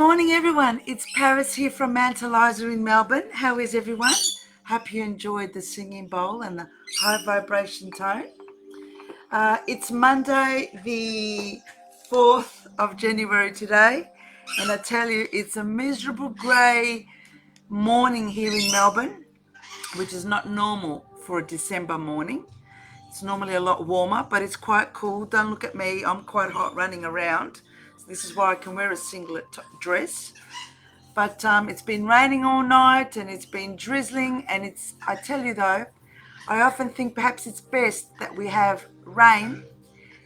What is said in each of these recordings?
morning, everyone. It's Paris here from Mount Eliza in Melbourne. How is everyone? Hope you enjoyed the singing bowl and the high vibration tone. It's Monday, the 4th of January today, and I tell you, it's a miserable grey morning here in Melbourne, which is not normal for a December morning. It's normally a lot warmer, but it's quite cool. Don't look at me. I'm quite hot running around. So this is why I can wear a singlet dress. But it's been raining all night and it's been drizzling. And I tell you though, I often think perhaps it's best that we have rain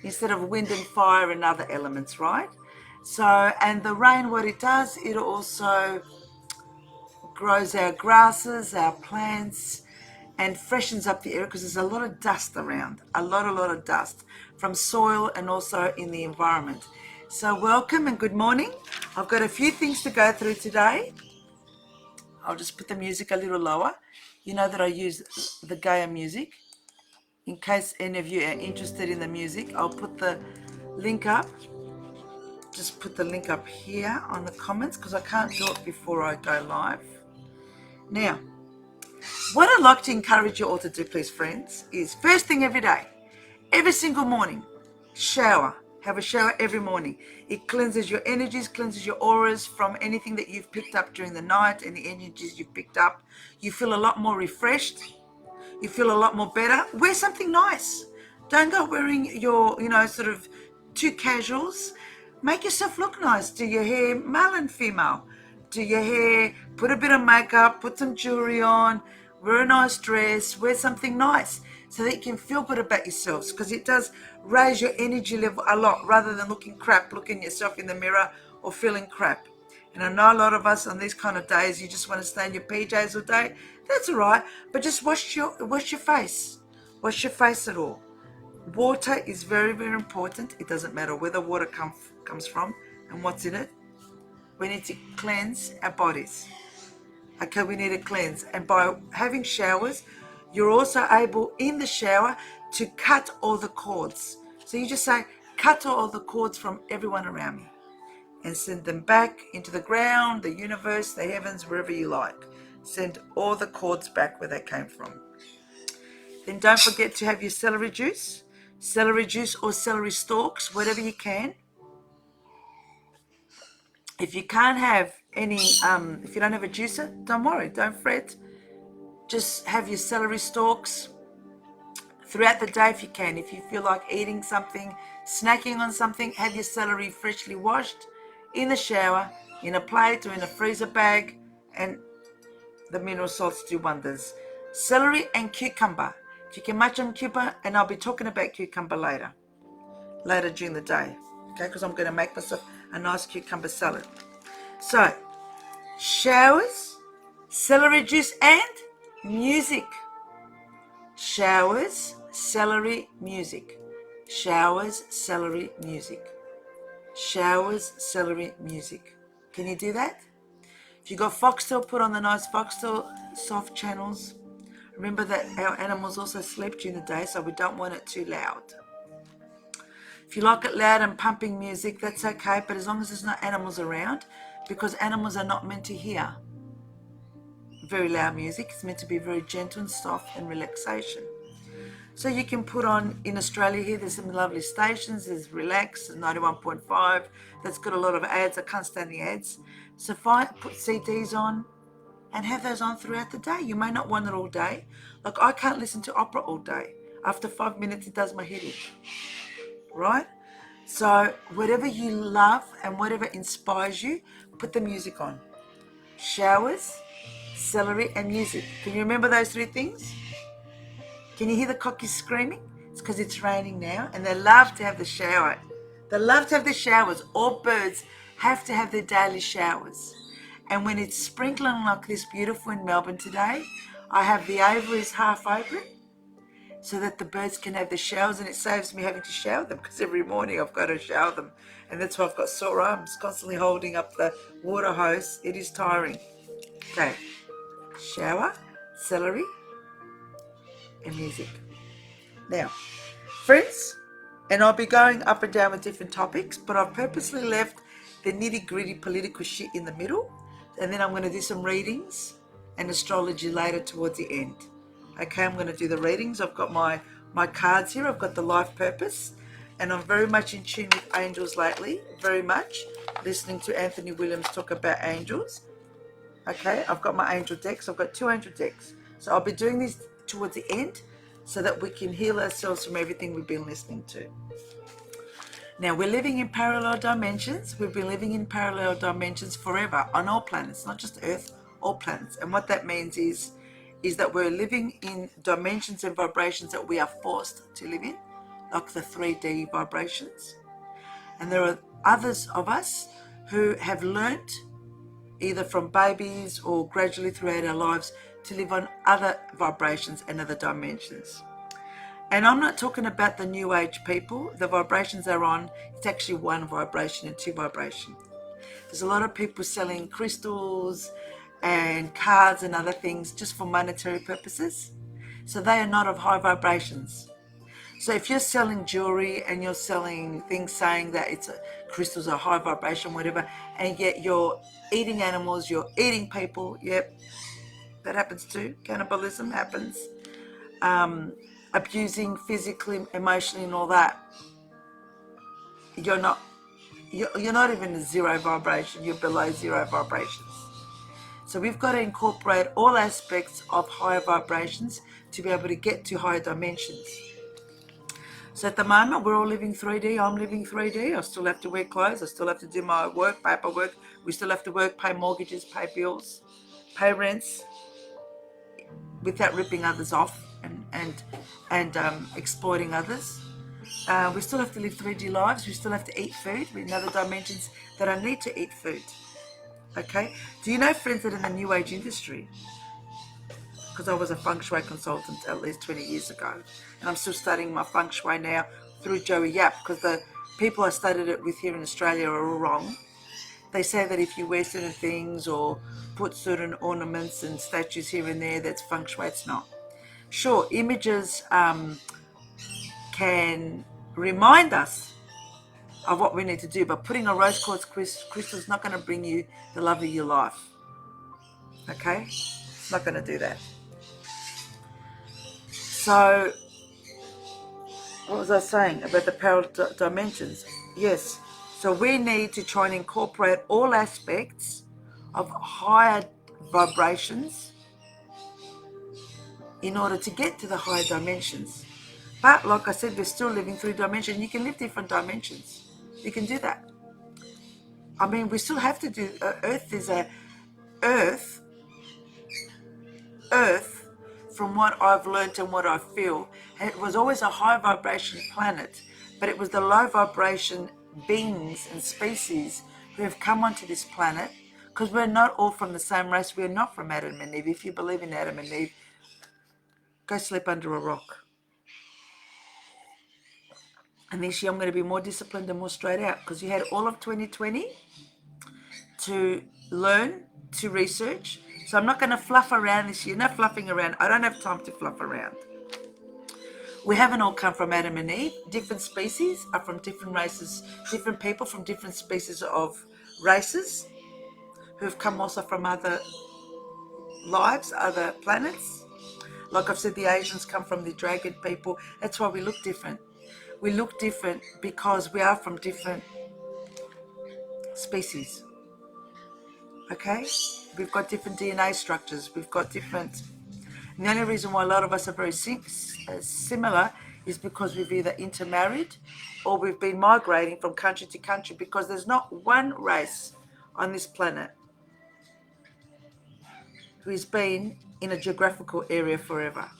instead of wind and fire and other elements, right? So, and the rain, what it does, it also grows our grasses, our plants, and freshens up the area because there's a lot of dust around, a lot of dust from soil and also in the environment. So welcome and good morning. I've got a few things to go through today. I'll just put the music a little lower. You know that I use the Gaia music. In case any of you are interested in the music, I'll put the link up. Just put the link up here on the comments because I can't do it before I go live. Now, what I'd like to encourage you all to do, please, friends, is first thing every day, every single morning, shower. Have a shower every morning. It cleanses your energies, cleanses your auras from anything that you've picked up during the night and the energies you've picked up. You feel a lot more refreshed. You feel a lot more better. Wear something nice. Don't go wearing your, sort of too casuals. Make yourself look nice. Do your hair male and female. Do your hair, put a bit of makeup, put some jewelry on, wear a nice dress, wear something nice so that you can feel good about yourselves because it does raise your energy level a lot rather than looking crap, looking yourself in the mirror or feeling crap. And I know a lot of us on these kind of days, you just want to stay in your PJs all day. That's all right, but just wash your face. Wash your face at all. Water is very, very important. It doesn't matter where the water comes from and what's in it. We need to cleanse our bodies. Okay, we need to cleanse. And by having showers, you're also able in the shower to cut all the cords. So you just say, cut all the cords from everyone around me and send them back into the ground, the universe, the heavens, wherever you like. Send all the cords back where they came from. Then don't forget to have your celery juice or celery stalks, whatever you can. If you can't have any, if you don't have a juicer, don't worry, don't fret. Just have your celery stalks throughout the day if you can. If you feel like eating something, snacking on something, have your celery freshly washed in the shower, in a plate or in a freezer bag, and the mineral salts do wonders. Celery and cucumber. If you can match them cucumber, and I'll be talking about cucumber later during the day, okay, because I'm going to make myself a nice cucumber salad. So, showers, celery juice, and music. Showers, celery, music. Showers, celery, music. Showers, celery, music. Can you do that? If you got Foxtel, put on the nice Foxtel soft channels. Remember that our animals also sleep during the day, so we don't want it too loud. If you like it loud and pumping music, that's okay, but as long as there's no animals around, because animals are not meant to hear very loud music. It's meant to be very gentle and soft and relaxation. So you can put on, in Australia here, there's some lovely stations. There's Relax, 91.5. That's got a lot of ads. I can't stand the ads. So put CDs on and have those on throughout the day. You may not want it all day. Like I can't listen to opera all day. After 5 minutes, it does my head in. Right? So whatever you love and whatever inspires you, put the music on. Showers, celery, and music. Can you remember those three things? Can you hear the cockies screaming? It's because it's raining now, and they love to have the shower. They love to have the showers. All birds have to have their daily showers. And when it's sprinkling like this beautiful in Melbourne today, I have the aviaries half open so that the birds can have the showers, and it saves me having to shower them because every morning I've got to shower them. And that's why I've got sore arms, constantly holding up the water hose. It is tiring. Okay, shower, celery, and music. Now, friends, and I'll be going up and down with different topics, but I've purposely left the nitty-gritty political shit in the middle, and then I'm going to do some readings and astrology later towards the end. Okay, I'm going to do the readings. I've got my cards here. I've got the life purpose, and I'm very much in tune with angels lately, very much listening to Anthony Williams talk about angels. Okay, I've got my angel decks. I've got 2 angel decks. So I'll be doing these towards the end so that we can heal ourselves from everything we've been listening to. Now, we're living in parallel dimensions. We've been living in parallel dimensions forever on all planets, not just Earth, all planets. And what that means is that we're living in dimensions and vibrations that we are forced to live in, like the 3D vibrations. And there are others of us who have learnt, either from babies or gradually throughout our lives, to live on other vibrations and other dimensions. And I'm not talking about the new age people. The vibrations they're on, it's actually 1 vibration and 2 vibration. There's a lot of people selling crystals and cards and other things just for monetary purposes. So they are not of high vibrations. So if you're selling jewelry and you're selling things saying that crystals are high vibration, whatever, and yet you're eating animals, you're eating people, yep, that happens too. Cannibalism happens. Abusing physically, emotionally, and all that. You're not even a 0 vibration. You're below 0 vibrations. So we've got to incorporate all aspects of higher vibrations to be able to get to higher dimensions. So at the moment, we're all living 3D. I'm living 3D. I still have to wear clothes. I still have to do my work, paperwork. We still have to work, pay mortgages, pay bills, pay rents, without ripping others off and exploiting others. We still have to live 3D lives. We still have to eat food. We're in other dimensions that I need to eat food. Okay? Do you know, friends, that in the New Age industry, because I was a feng shui consultant at least 20 years ago, and I'm still studying my feng shui now through Joey Yap, because the people I studied it with here in Australia are all wrong. They say that if you wear certain things or put certain ornaments and statues here and there, that's feng shui. It's not. Sure, images can remind us of what we need to do, but putting a rose quartz crystal is not going to bring you the love of your life. Okay? It's not going to do that. So, what was I saying about the parallel dimensions? Yes. So we need to try and incorporate all aspects of higher vibrations in order to get to the higher dimensions. But like I said, we're still living through dimensions. You can live different dimensions. You can do that. I mean, we still have to do, Earth, from what I've learned and what I feel, it was always a high vibration planet, but it was the low vibration beings and species who have come onto this planet, because we're not all from the same race. We're not from Adam and Eve. If you believe in Adam and Eve, go sleep under a rock. And this year I'm going to be more disciplined and more straight out, because you had all of 2020 to learn, to research. So I'm not going to fluff around this year. No fluffing around. I don't have time to fluff around. We haven't all come from Adam and Eve. Different species are from different races, different people from different species of races who have come also from other lives, other planets. Like I've said, the Asians come from the dragon people. That's why we look different. We look different because we are from different species. Okay? We've got different DNA structures. We've got different... And the only reason why a lot of us are very similar is because we've either intermarried or we've been migrating from country to country, because there's not one race on this planet who has been in a geographical area forever.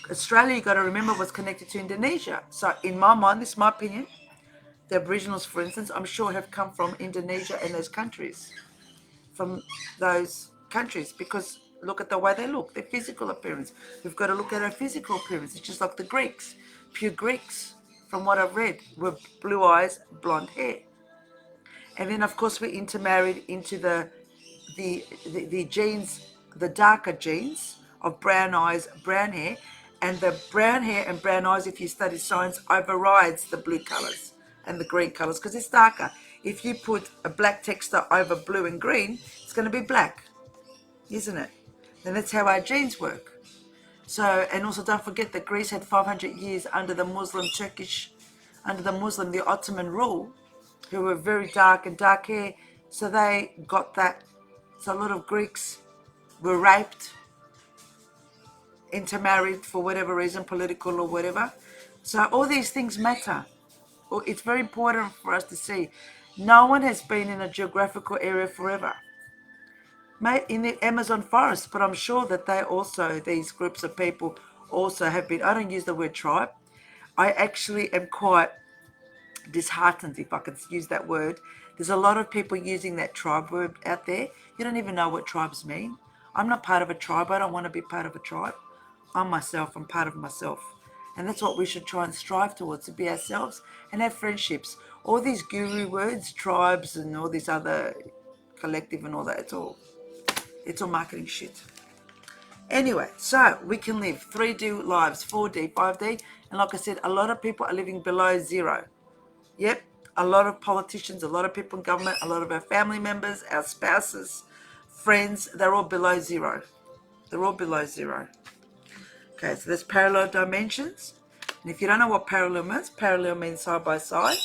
Australia, you've got to remember, was connected to Indonesia. So in my mind, this is my opinion, the Aboriginals, for instance, I'm sure have come from Indonesia and those countries. From those countries, because look at the way they look, their physical appearance. We've got to look at our physical appearance. It's just like the Greeks. Pure Greeks, from what I've read, were blue eyes, blonde hair. And then, of course, we intermarried into the genes, the darker genes of brown eyes, brown hair. And the brown hair and brown eyes, if you study science, overrides the blue colours and the green colours because it's darker. If you put a black texture over blue and green, it's going to be black, isn't it? And that's how our genes work. So, and also don't forget that Greece had 500 years under the the Ottoman rule, who were very dark and dark hair. So they got that. So a lot of Greeks were raped, intermarried for whatever reason, political or whatever. So all these things matter. It's very important for us to see. No one has been in a geographical area forever. Mate, in the Amazon forest, but I'm sure that these groups of people also have been, I don't use the word tribe. I actually am quite disheartened, if I could use that word. There's a lot of people using that tribe word out there. You don't even know what tribes mean. I'm not part of a tribe. I don't want to be part of a tribe. I'm myself. I'm part of myself. And that's what we should try and strive towards, to be ourselves and have friendships. All these guru words, tribes and all this other collective and all that, it's all marketing shit. Anyway, so we can live 3D lives, 4D, 5D. And like I said, a lot of people are living below zero. Yep, a lot of politicians, a lot of people in government, a lot of our family members, our spouses, friends, they're all below zero. They're all below zero. Okay, so there's parallel dimensions. And if you don't know what parallel means side by side.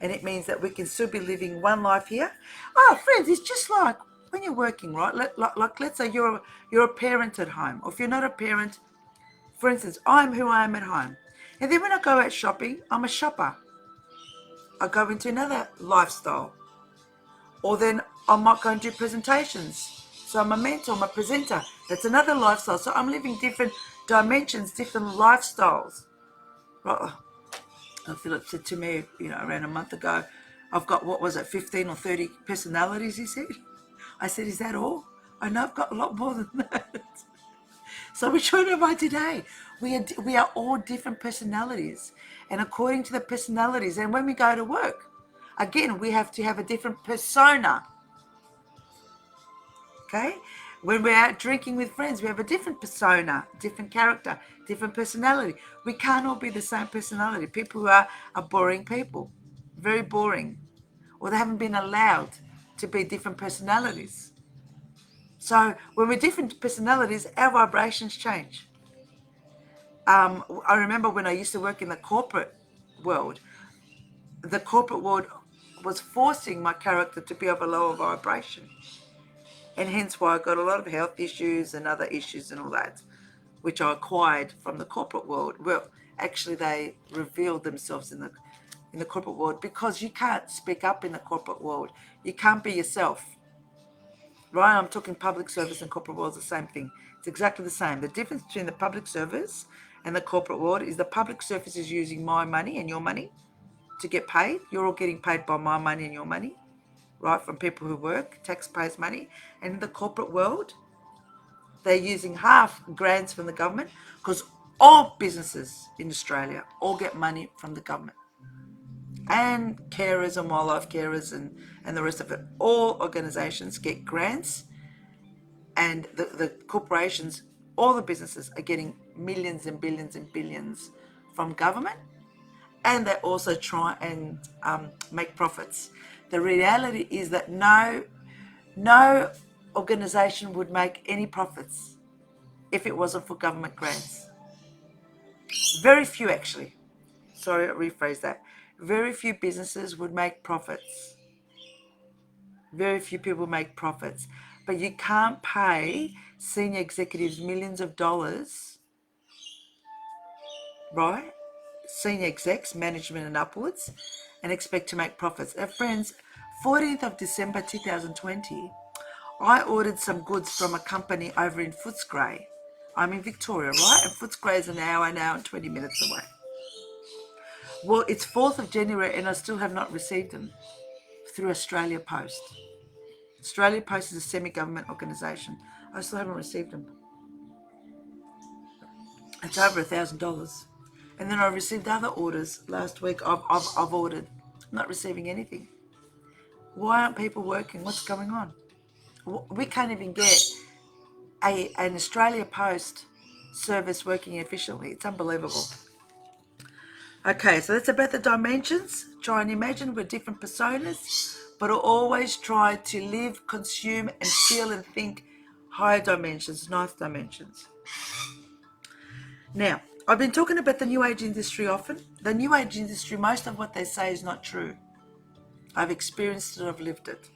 And it means that we can still be living one life here. Oh, friends, it's just like when you're working, right? Like let's say you're a parent at home. Or if you're not a parent, for instance, I'm who I am at home. And then when I go out shopping, I'm a shopper. I go into another lifestyle. Or then I might go and do presentations. So I'm a mentor, I'm a presenter. That's another lifestyle. So I'm living different dimensions, different lifestyles. Right. Philip said to me, around a month ago, I've got, 15 or 30 personalities, he said. I said, is that all? I know I've got a lot more than that. So which one am I today? We are all different personalities. And according to the personalities, and when we go to work, again, we have to have a different persona. Okay? When we're out drinking with friends, we have a different persona, different character, different personality. We can't all be the same personality. People who are boring people, very boring, or they haven't been allowed to be different personalities. So when we're different personalities, our vibrations change. I remember when I used to work in the corporate world was forcing my character to be of a lower vibration. And hence why I got a lot of health issues and other issues and all that, which I acquired from the corporate world. Well, actually, they revealed themselves in the corporate world, because you can't speak up in the corporate world. You can't be yourself. Right? I'm talking public service and corporate world is the same thing. It's exactly the same. The difference between the public service and the corporate world is the public service is using my money and your money to get paid. You're all getting paid by my money and your money, right? From people who work, taxpayers' money. And in the corporate world, they're using half grants from the government, because all businesses in Australia all get money from the government. And carers and wildlife carers and the rest of it, all organisations get grants, and the corporations, all the businesses are getting millions and billions and billions from government, and they also try and make profits. The reality is that no organisation would make any profits if it wasn't for government grants. Very few, actually. Sorry, I'll rephrase that. Very few businesses would make profits. Very few people make profits. But you can't pay senior executives millions of dollars, right? Senior execs, management and upwards, and expect to make profits. Friends, 14th of December 2020, I ordered some goods from a company over in Footscray. I'm in Victoria, right? And Footscray is an hour and 20 minutes away. Well, it's 4th of January and I still have not received them through Australia Post. Australia Post is a semi-government organisation. I still haven't received them. It's over $1,000. And then I received other orders last week. I've ordered. I'm not receiving anything. Why aren't people working? What's going on? We can't even get an Australia Post service working efficiently. It's unbelievable. Okay, so that's about the dimensions. Try and imagine we're different personas. but always try to live, consume, and feel and think higher dimensions, ninth dimensions. Now, I've been talking about the New Age industry often. The New Age industry, most of what they say is not true. I've experienced it, I've lived it.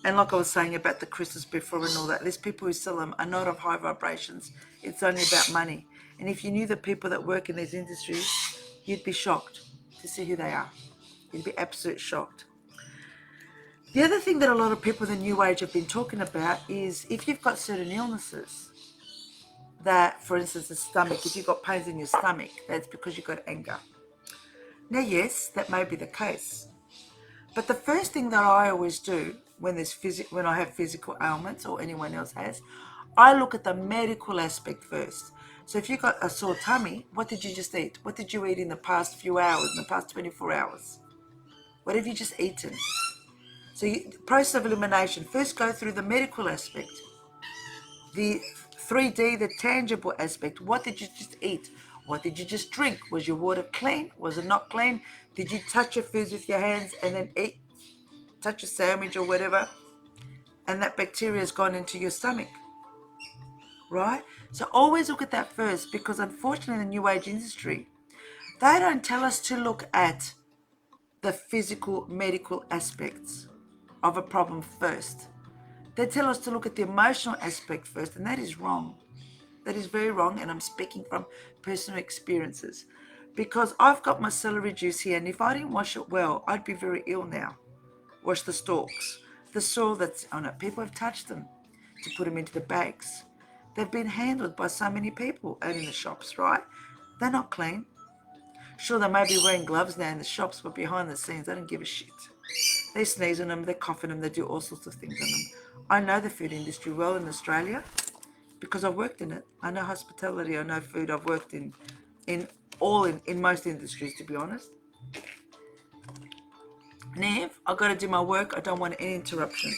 And like I was saying about the crystals before and all that, there's people who sell them are not of high vibrations. It's only about money. And if you knew the people that work in these industries, you'd be shocked to see who they are. You'd be absolutely shocked. The other thing that a lot of people in the New Age have been talking about is if you've got certain illnesses, that, for instance, the stomach, if you've got pains in your stomach, that's because you've got anger. Now, yes, that may be the case. But the first thing that I always do when I have physical ailments or anyone else has, I look at the medical aspect first. So if you've got a sore tummy, what did you just eat? What did you eat in the past few hours, in the past 24 hours? What have you just eaten? So process of elimination, first go through the medical aspect. The 3D, the tangible aspect. What did you just eat? What did you just drink? Was your water clean? Was it not clean? Did you touch your foods with your hands and then eat, touch a sandwich or whatever, and that bacteria has gone into your stomach? Right? So always look at that first, because unfortunately in the New Age industry, they don't tell us to look at the physical medical aspects of a problem first. They tell us to look at the emotional aspect first, and that is wrong. That is very wrong, and I'm speaking from personal experiences. Because I've got my celery juice here, and if I didn't wash it well, I'd be very ill now. Wash the stalks. The soil that's on it, people have touched them to put them into the bags. They've been handled by so many people out in the shops, right? They're not clean. Sure, they may be wearing gloves now in the shops, but behind the scenes, they don't give a shit. They sneeze on them, they cough on them, they do all sorts of things on them. I know the food industry well in Australia because I've worked in it. I know hospitality, I know food. I've worked in most industries, to be honest. Now, I've got to do my work. I don't want any interruptions.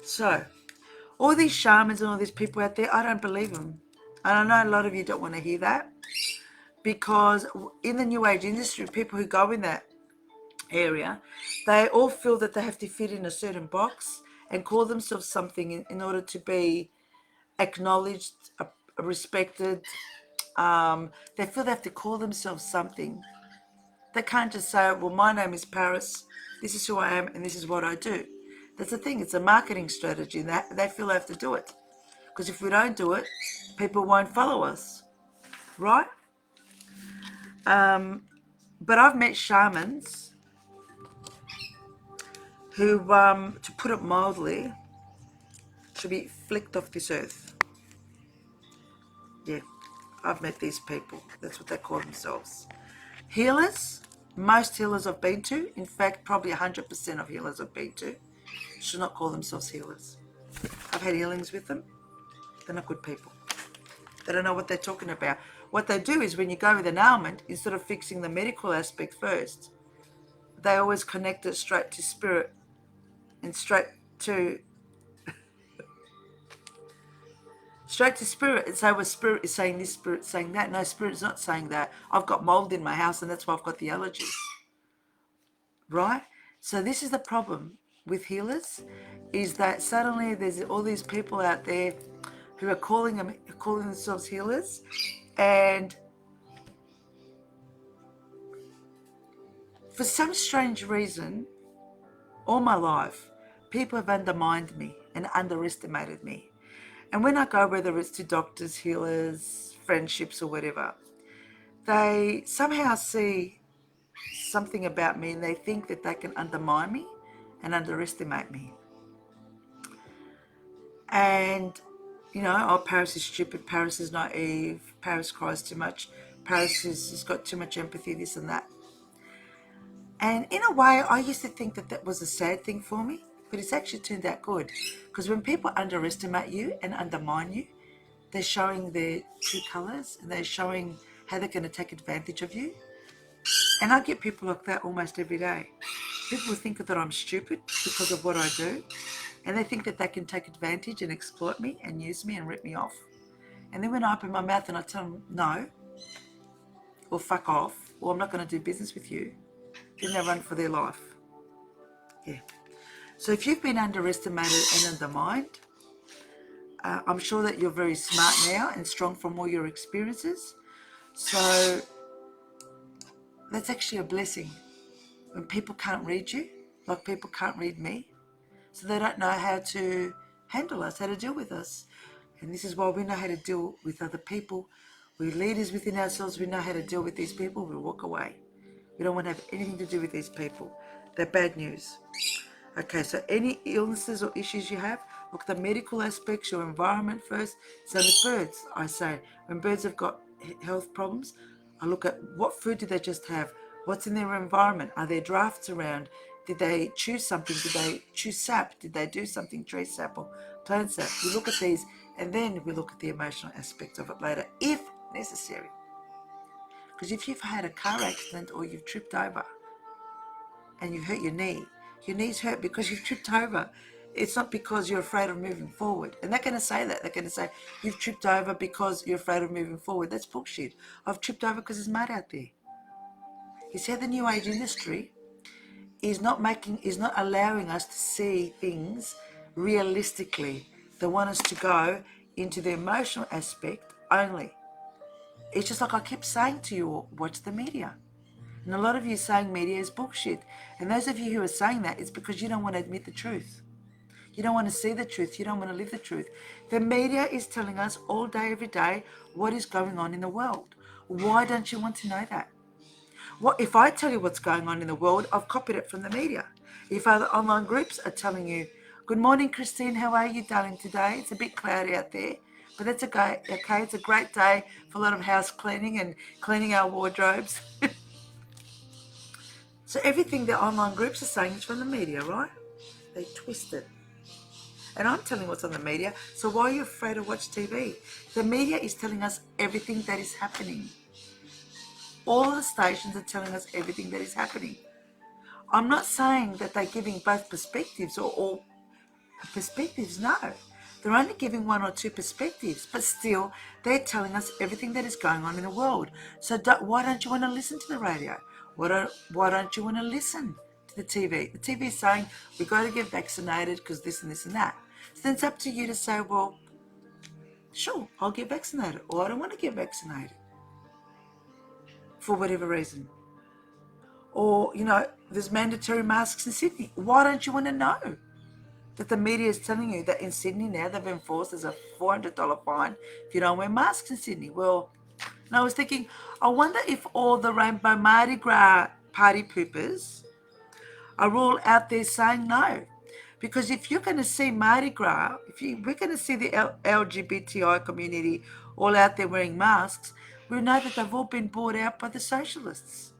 So, all these shamans and all these people out there, I don't believe them. And I know a lot of you don't want to hear that, because in the New Age industry, people who go in that area, they all feel that they have to fit in a certain box and call themselves something in order to be acknowledged, respected. They feel they have to call themselves something. They can't just say, well, my name is Paris, this is who I am, and this is what I do. That's the thing, it's a marketing strategy. They feel they have to do it. Because if we don't do it, people won't follow us, right? But I've met shamans who, to put it mildly, should be flicked off this earth. Yeah, I've met these people. That's what they call themselves. Healers, most healers I've been to, in fact, probably 100% of healers I've been to, should not call themselves healers. I've had healings with them. They're not good people. They don't know what they're talking about. What they do is when you go with an ailment, instead of fixing the medical aspect first, they always connect it straight to spirit and straight to spirit and say, well, spirit is saying this, spirit is saying that. No, spirit is not saying that. I've got mold in my house and that's why I've got the allergies. Right? So this is the problem with healers, is that suddenly there's all these people out there who are calling themselves healers, and for some strange reason, all my life, people have undermined me and underestimated me. And when I go, whether it's to doctors, healers, friendships or whatever, they somehow see something about me and they think that they can undermine me and underestimate me. And, oh, Paris is stupid, Paris is naive, Paris cries too much, Paris has got too much empathy, this and that. And in a way, I used to think that that was a sad thing for me, but it's actually turned out good. Because when people underestimate you and undermine you, they're showing their true colours and they're showing how they're going to take advantage of you. And I get people like that almost every day. People think that I'm stupid because of what I do, and they think that they can take advantage and exploit me and use me and rip me off. And then when I open my mouth and I tell them no, or fuck off, or I'm not going to do business with you, then they run for their life. Yeah. So if you've been underestimated and undermined, I'm sure that you're very smart now and strong from all your experiences. So that's actually a blessing. When people can't read you, like people can't read me, so they don't know how to handle us, how to deal with us. And this is why we know how to deal with other people. We're leaders within ourselves. We know how to deal with these people. We walk away. We don't want to have anything to do with these people. They're bad news. Okay, so any illnesses or issues you have, look at the medical aspects, your environment first. So with birds, I say, when birds have got health problems, I look at what food did they just have? What's in their environment? Are there drafts around? Did they chew something? Did they chew sap? Did they do something, tree sap or plant sap? We look at these and then we look at the emotional aspect of it later, if necessary. Because if you've had a car accident or you've tripped over, and you hurt your knees hurt because you've tripped over. It's not because you're afraid of moving forward. And they're going to say that. They're going to say, you've tripped over because you're afraid of moving forward. That's bullshit. I've tripped over because there's mud out there. You see, the new age industry is not allowing us to see things realistically. They want us to go into the emotional aspect only. It's just like I keep saying to you all, watch the media. And a lot of you saying media is bullshit. And those of you who are saying that, it's because you don't want to admit the truth. You don't want to see the truth. You don't want to live the truth. The media is telling us all day, every day, what is going on in the world. Why don't you want to know that? What if I tell you what's going on in the world, I've copied it from the media. If other online groups are telling you, good morning, Christine, how are you, darling, today? It's a bit cloudy out there, but that's okay. It's a great day for a lot of house cleaning and cleaning our wardrobes. So everything the online groups are saying is from the media, right? They twist it. And I'm telling what's on the media, so why are you afraid to watch TV? The media is telling us everything that is happening. All the stations are telling us everything that is happening. I'm not saying that they're giving both perspectives or all perspectives, no. They're only giving one or two perspectives, but still, they're telling us everything that is going on in the world. So why don't you want to listen to the radio? Why don't you want to listen to the TV? The TV is saying, we've got to get vaccinated because this and this and that. So then it's up to you to say, well, sure, I'll get vaccinated, or I don't want to get vaccinated for whatever reason. Or, there's mandatory masks in Sydney. Why don't you want to know that the media is telling you that in Sydney now they've enforced there's a $400 fine if you don't wear masks in Sydney? Well, and I was thinking, I wonder if all the Rainbow Mardi Gras party poopers are all out there saying no. Because if you're going to see Mardi Gras, we're going to see the LGBTI community all out there wearing masks, we know that they've all been bought out by the socialists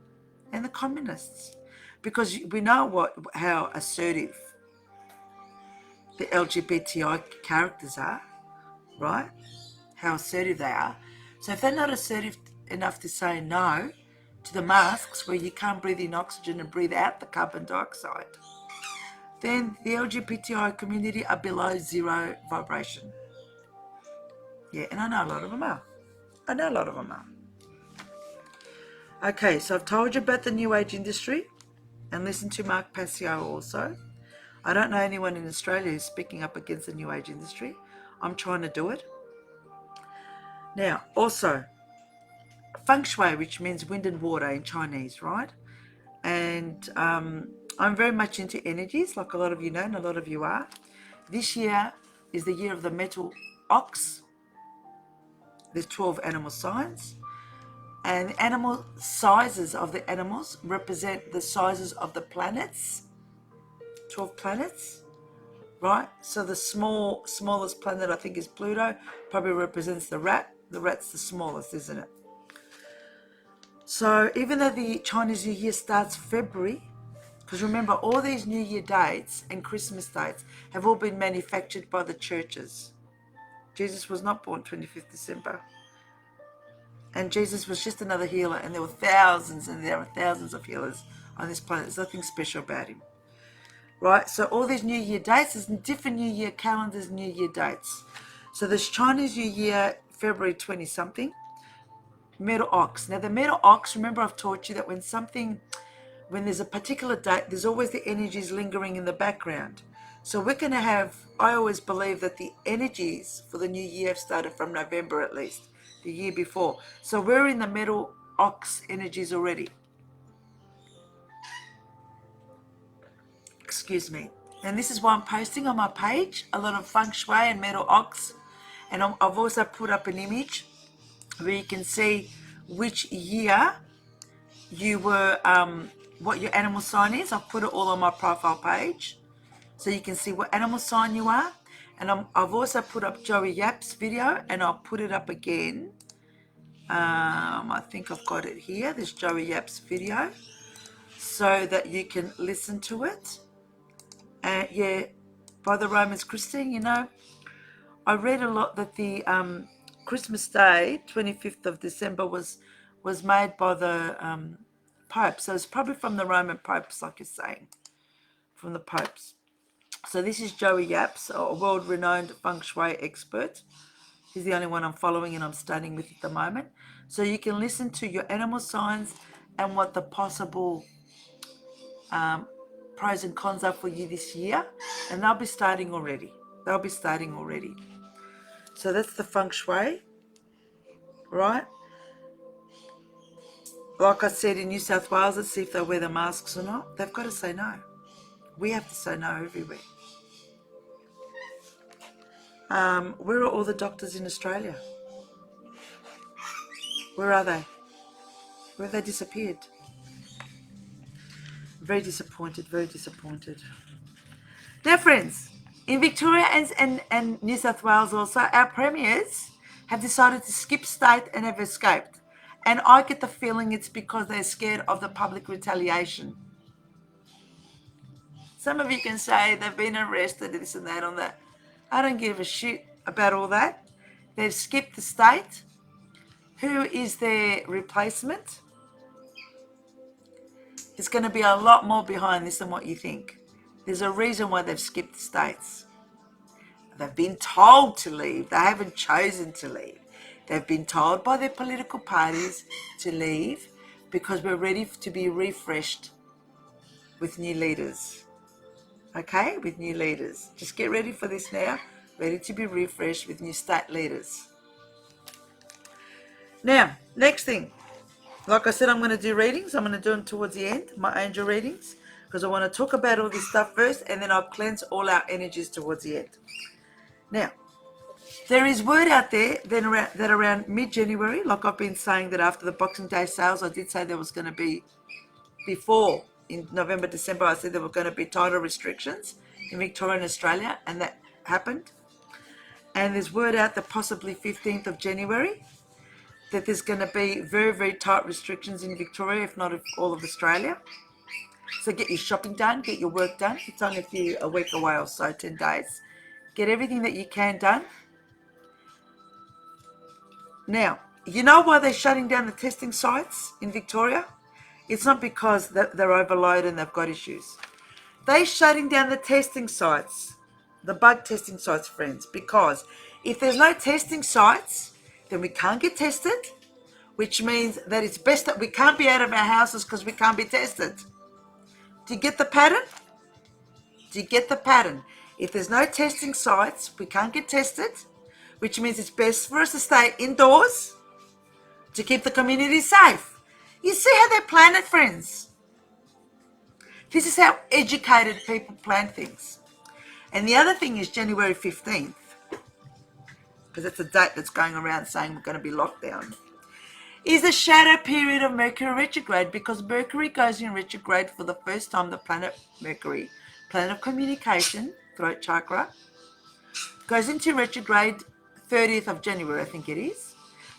and the communists. Because we know how assertive the LGBTI characters are, right? How assertive they are. So if they're not assertive enough to say no to the masks where you can't breathe in oxygen and breathe out the carbon dioxide, then the LGBTI community are below zero vibration. Yeah, and I know a lot of them are. Okay, so I've told you about the New Age industry, and listen to Mark Passio also. I don't know anyone in Australia who's speaking up against the New Age industry. I'm trying to do it. Now, also, feng shui, which means wind and water in Chinese, right? And I'm very much into energies, like a lot of you know, and a lot of you are. This year is the year of the metal ox. There's 12 animal signs. And the animal sizes of the animals represent the sizes of the planets. 12 planets, right? So the smallest planet, I think, is Pluto, probably represents the rat. The rat's the smallest, isn't it? So even though the Chinese New Year starts February, because remember, all these New Year dates and Christmas dates have all been manufactured by the churches. Jesus was not born 25th December. And Jesus was just another healer, and there were thousands, and there are thousands of healers on this planet. There's nothing special about him. Right? So all these New Year dates, there's different New Year calendars, New Year dates. So there's Chinese New Year, February 20-something, metal ox. Now the metal ox, remember I've taught you that when when there's a particular date, there's always the energies lingering in the background. So we're going to have, I always believe that the energies for the new year have started from November at least, the year before. So we're in the metal ox energies already. Excuse me. And this is why I'm posting on my page a lot of feng shui and metal ox. And I've also put up an image where you can see which year you were, what your animal sign is. I've put it all on my profile page so you can see what animal sign you are. And I've also put up Joey Yap's video, and I'll put it up again. I think I've got it here. There's Joey Yap's video so that you can listen to it. Yeah, by the Romans, Christine, you know, I read a lot that the Christmas Day, 25th of December, was made by the Pope. So it's probably from the Roman popes, like you're saying, from the popes. So this is Joey Yaps, a world-renowned feng shui expert. He's the only one I'm following and I'm studying with at the moment. So you can listen to your animal signs and what the possible pros and cons are for you this year. And they'll be starting already. So that's the feng shui, right? Like I said, in New South Wales, let's see if they wear the masks or not. They've got to say no. We have to say no everywhere. Where are all the doctors in Australia? Where are they? Where have they disappeared? Very disappointed, very disappointed. Now, friends, in Victoria and New South Wales also, our premiers have decided to skip state and have escaped. And I get the feeling it's because they're scared of the public retaliation. Some of you can say they've been arrested, this and that, on that. I don't give a shit about all that. They've skipped the state. Who is their replacement? There's going to be a lot more behind this than what you think. There's a reason why they've skipped the states. They've been told to leave. They haven't chosen to leave. They've been told by their political parties to leave because we're ready to be refreshed with new leaders. Okay, with new leaders. Just get ready for this now. Ready to be refreshed with new state leaders. Now, next thing. Like I said, I'm going to do readings. I'm going to do them towards the end, my angel readings, because I want to talk about all this stuff first, and then I'll cleanse all our energies towards the end. Now, there is word out there that around mid-January, like I've been saying, that after the Boxing Day sales, I did say there was going to be, before, in November, December, I said there were going to be tighter restrictions in Victoria and Australia, and that happened. And there's word out that possibly 15th of January, that there's going to be very, very tight restrictions in Victoria, if not all of Australia. So get your shopping done, get your work done. It's only a week away or so, 10 days. Get everything that you can done. Now, you know why they're shutting down the testing sites in Victoria? It's not because they're overloaded and they've got issues. They're shutting down the testing sites, the bug testing sites, friends, because if there's no testing sites, then we can't get tested, which means that it's best that we can't be out of our houses because we can't be tested. Do you get the pattern? If there's no testing sites, we can't get tested, which means it's best for us to stay indoors to keep the community safe. You see how they plan it, friends? This is how educated people plan things. And the other thing is January 15th, because that's a date that's going around saying we're going to be locked down, is a shadow period of Mercury retrograde, because Mercury goes in retrograde for the first time. The planet Mercury, planet of communication, throat chakra, goes into retrograde 30th of January, I think it is.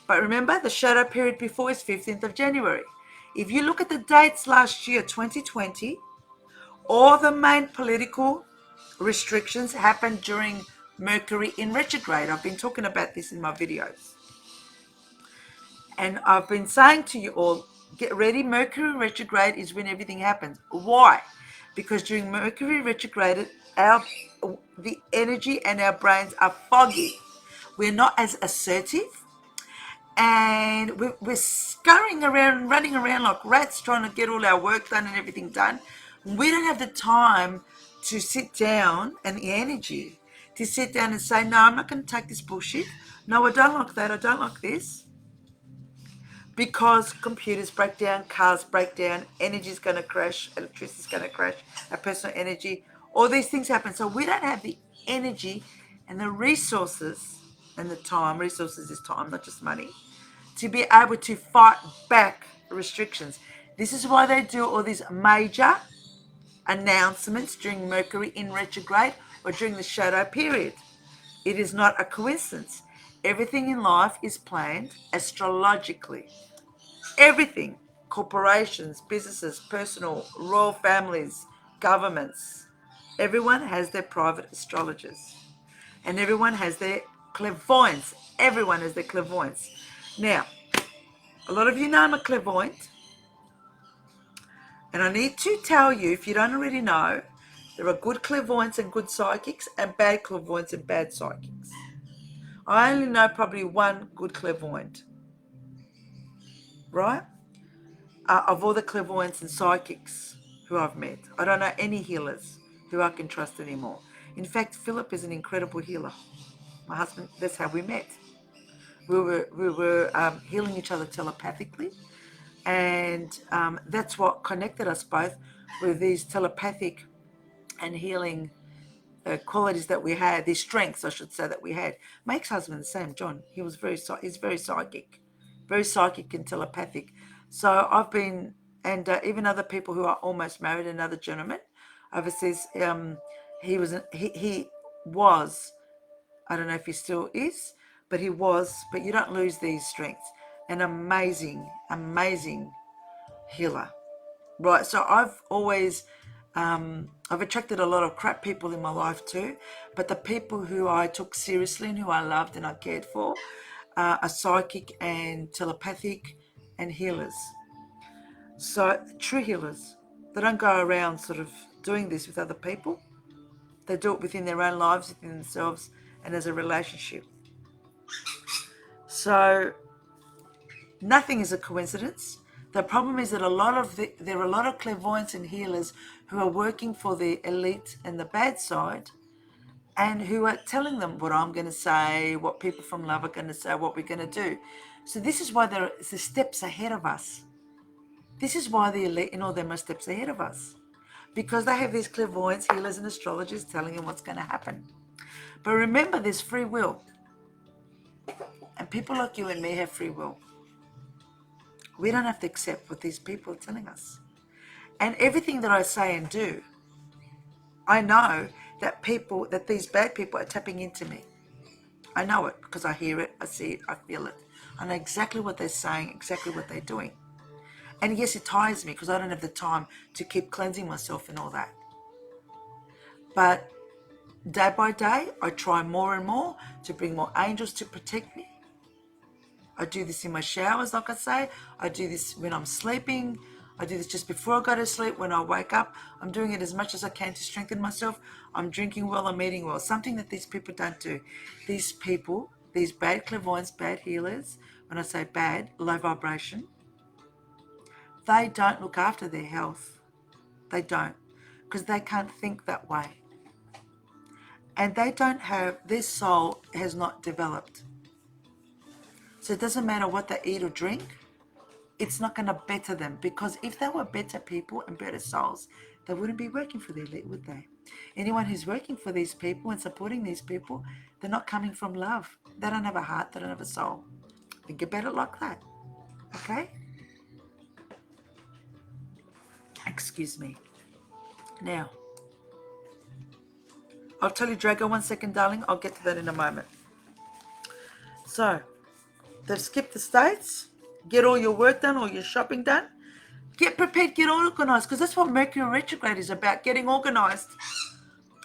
But remember, the shadow period before is 15th of January. If you look at the dates last year, 2020, all the main political restrictions happened during Mercury in retrograde. I've been talking about this in my videos. And I've been saying to you all, get ready, Mercury retrograde is when everything happens. Why? Because during Mercury retrograde, the energy and our brains are foggy. We're not as assertive. and we're scurrying around, running around like rats, trying to get all our work done and everything done. We don't have the time to sit down and the energy to sit down and say, no, I'm not going to take this bullshit. No, I don't like that. I don't like this. Because computers break down, cars break down, energy's going to crash, electricity's going to crash, our personal energy, all these things happen. So we don't have the energy and the resources and the time, resources is time, not just money, to be able to fight back restrictions. This is why they do all these major announcements during Mercury in retrograde or during the shadow period. It is not a coincidence. Everything in life is planned astrologically. Everything. Corporations, businesses, personal, royal families, governments. Everyone has their private astrologers. And everyone has their clairvoyance. Everyone has their clairvoyance. Now, a lot of you know I'm a clairvoyant. And I need to tell you, if you don't already know, there are good clairvoyants and good psychics and bad clairvoyants and bad psychics. I only know probably one good clairvoyant, right? Of all the clairvoyants and psychics who I've met. I don't know any healers who I can trust anymore. In fact, Philip is an incredible healer. My husband, that's how we met. We were healing each other telepathically, and that's what connected us both with these telepathic and healing qualities that we had, these strengths, I should say, that we had. My ex-husband, the same, John, he's very psychic, very psychic and telepathic. So I've been, and even other people who are almost married, another gentleman overseas, he was, I don't know if he still is, but he was, but you don't lose these strengths. An amazing, amazing healer. Right, so I've always, I've attracted a lot of crap people in my life too, but the people who I took seriously and who I loved and I cared for are psychic and telepathic and healers. So true healers, they don't go around sort of doing this with other people. They do it within their own lives, within themselves, and as a relationship. So nothing is a coincidence. The problem is that there are a lot of clairvoyants and healers who are working for the elite and the bad side, and who are telling them what I'm going to say, what people from love are going to say, what we're going to do. So this is why there are the steps ahead of us. This is why the elite and all them are steps ahead of us, because they have these clairvoyants, healers, and astrologers telling them what's going to happen. But remember, there's free will, and people like you and me have free will. We don't have to accept what these people are telling us. And everything that I say and do, I know that these bad people are tapping into me. I know it because I hear it, I see it, I feel it. I know exactly what they're saying, exactly what they're doing. And yes, it tires me because I don't have the time to keep cleansing myself and all that. But day by day, I try more and more to bring more angels to protect me. I do this in my showers, like I say. I do this when I'm sleeping. I do this just before I go to sleep, when I wake up. I'm doing it as much as I can to strengthen myself. I'm drinking well, I'm eating well. Something that these people don't do. These people, these bad clairvoyants, bad healers, when I say bad, low vibration, they don't look after their health. They don't, because they can't think that way. And they don't have, their soul has not developed. So it doesn't matter what they eat or drink. It's not going to better them, because if they were better people and better souls, they wouldn't be working for the elite, would they? Anyone who's working for these people and supporting these people, they're not coming from love. They don't have a heart, they don't have a soul. Think about it like that, okay? Excuse me. Now, I'll tell you, Drago, 1 second, darling. I'll get to that in a moment. So, they've skipped the States. Get all your work done, all your shopping done. Get prepared, get organised, because that's what Mercury retrograde is about, getting organised.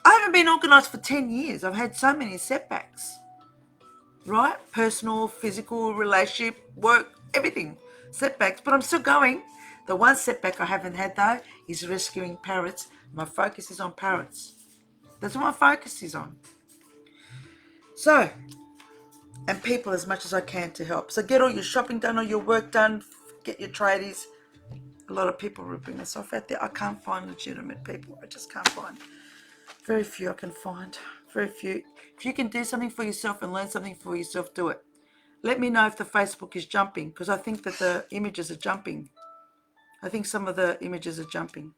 I haven't been organised for 10 years. I've had so many setbacks, right? Personal, physical, relationship, work, everything. Setbacks, but I'm still going. The one setback I haven't had, though, is rescuing parrots. My focus is on parrots. That's what my focus is on. So, and people as much as I can to help. So get all your shopping done, all your work done, get your tradies. A lot of people ripping us off out there. I can't find legitimate people. I just can't find. Very few I can find. Very few. If you can do something for yourself and learn something for yourself, do it. Let me know if the Facebook is jumping, because I think that the images are jumping. I think some of the images are jumping.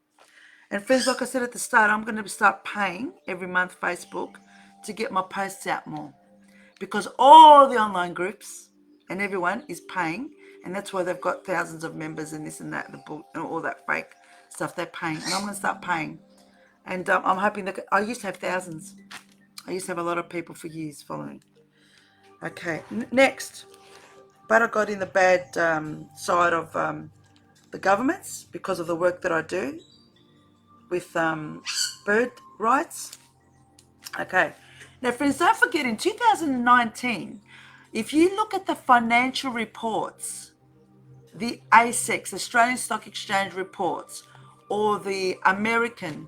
And friends, like I said at the start, I'm going to start paying every month Facebook to get my posts out more. Because all the online groups and everyone is paying, and that's why they've got thousands of members and this and that, the book, and all that fake stuff. They're paying, and I'm going to start paying. And I'm hoping that I used to have thousands. I used to have a lot of people for years following. Okay, next. But I got in the bad side of the governments because of the work that I do with bird rights. Okay. Now, friends, don't forget in 2019, if you look at the financial reports, the ASX, Australian Stock Exchange reports, or the American,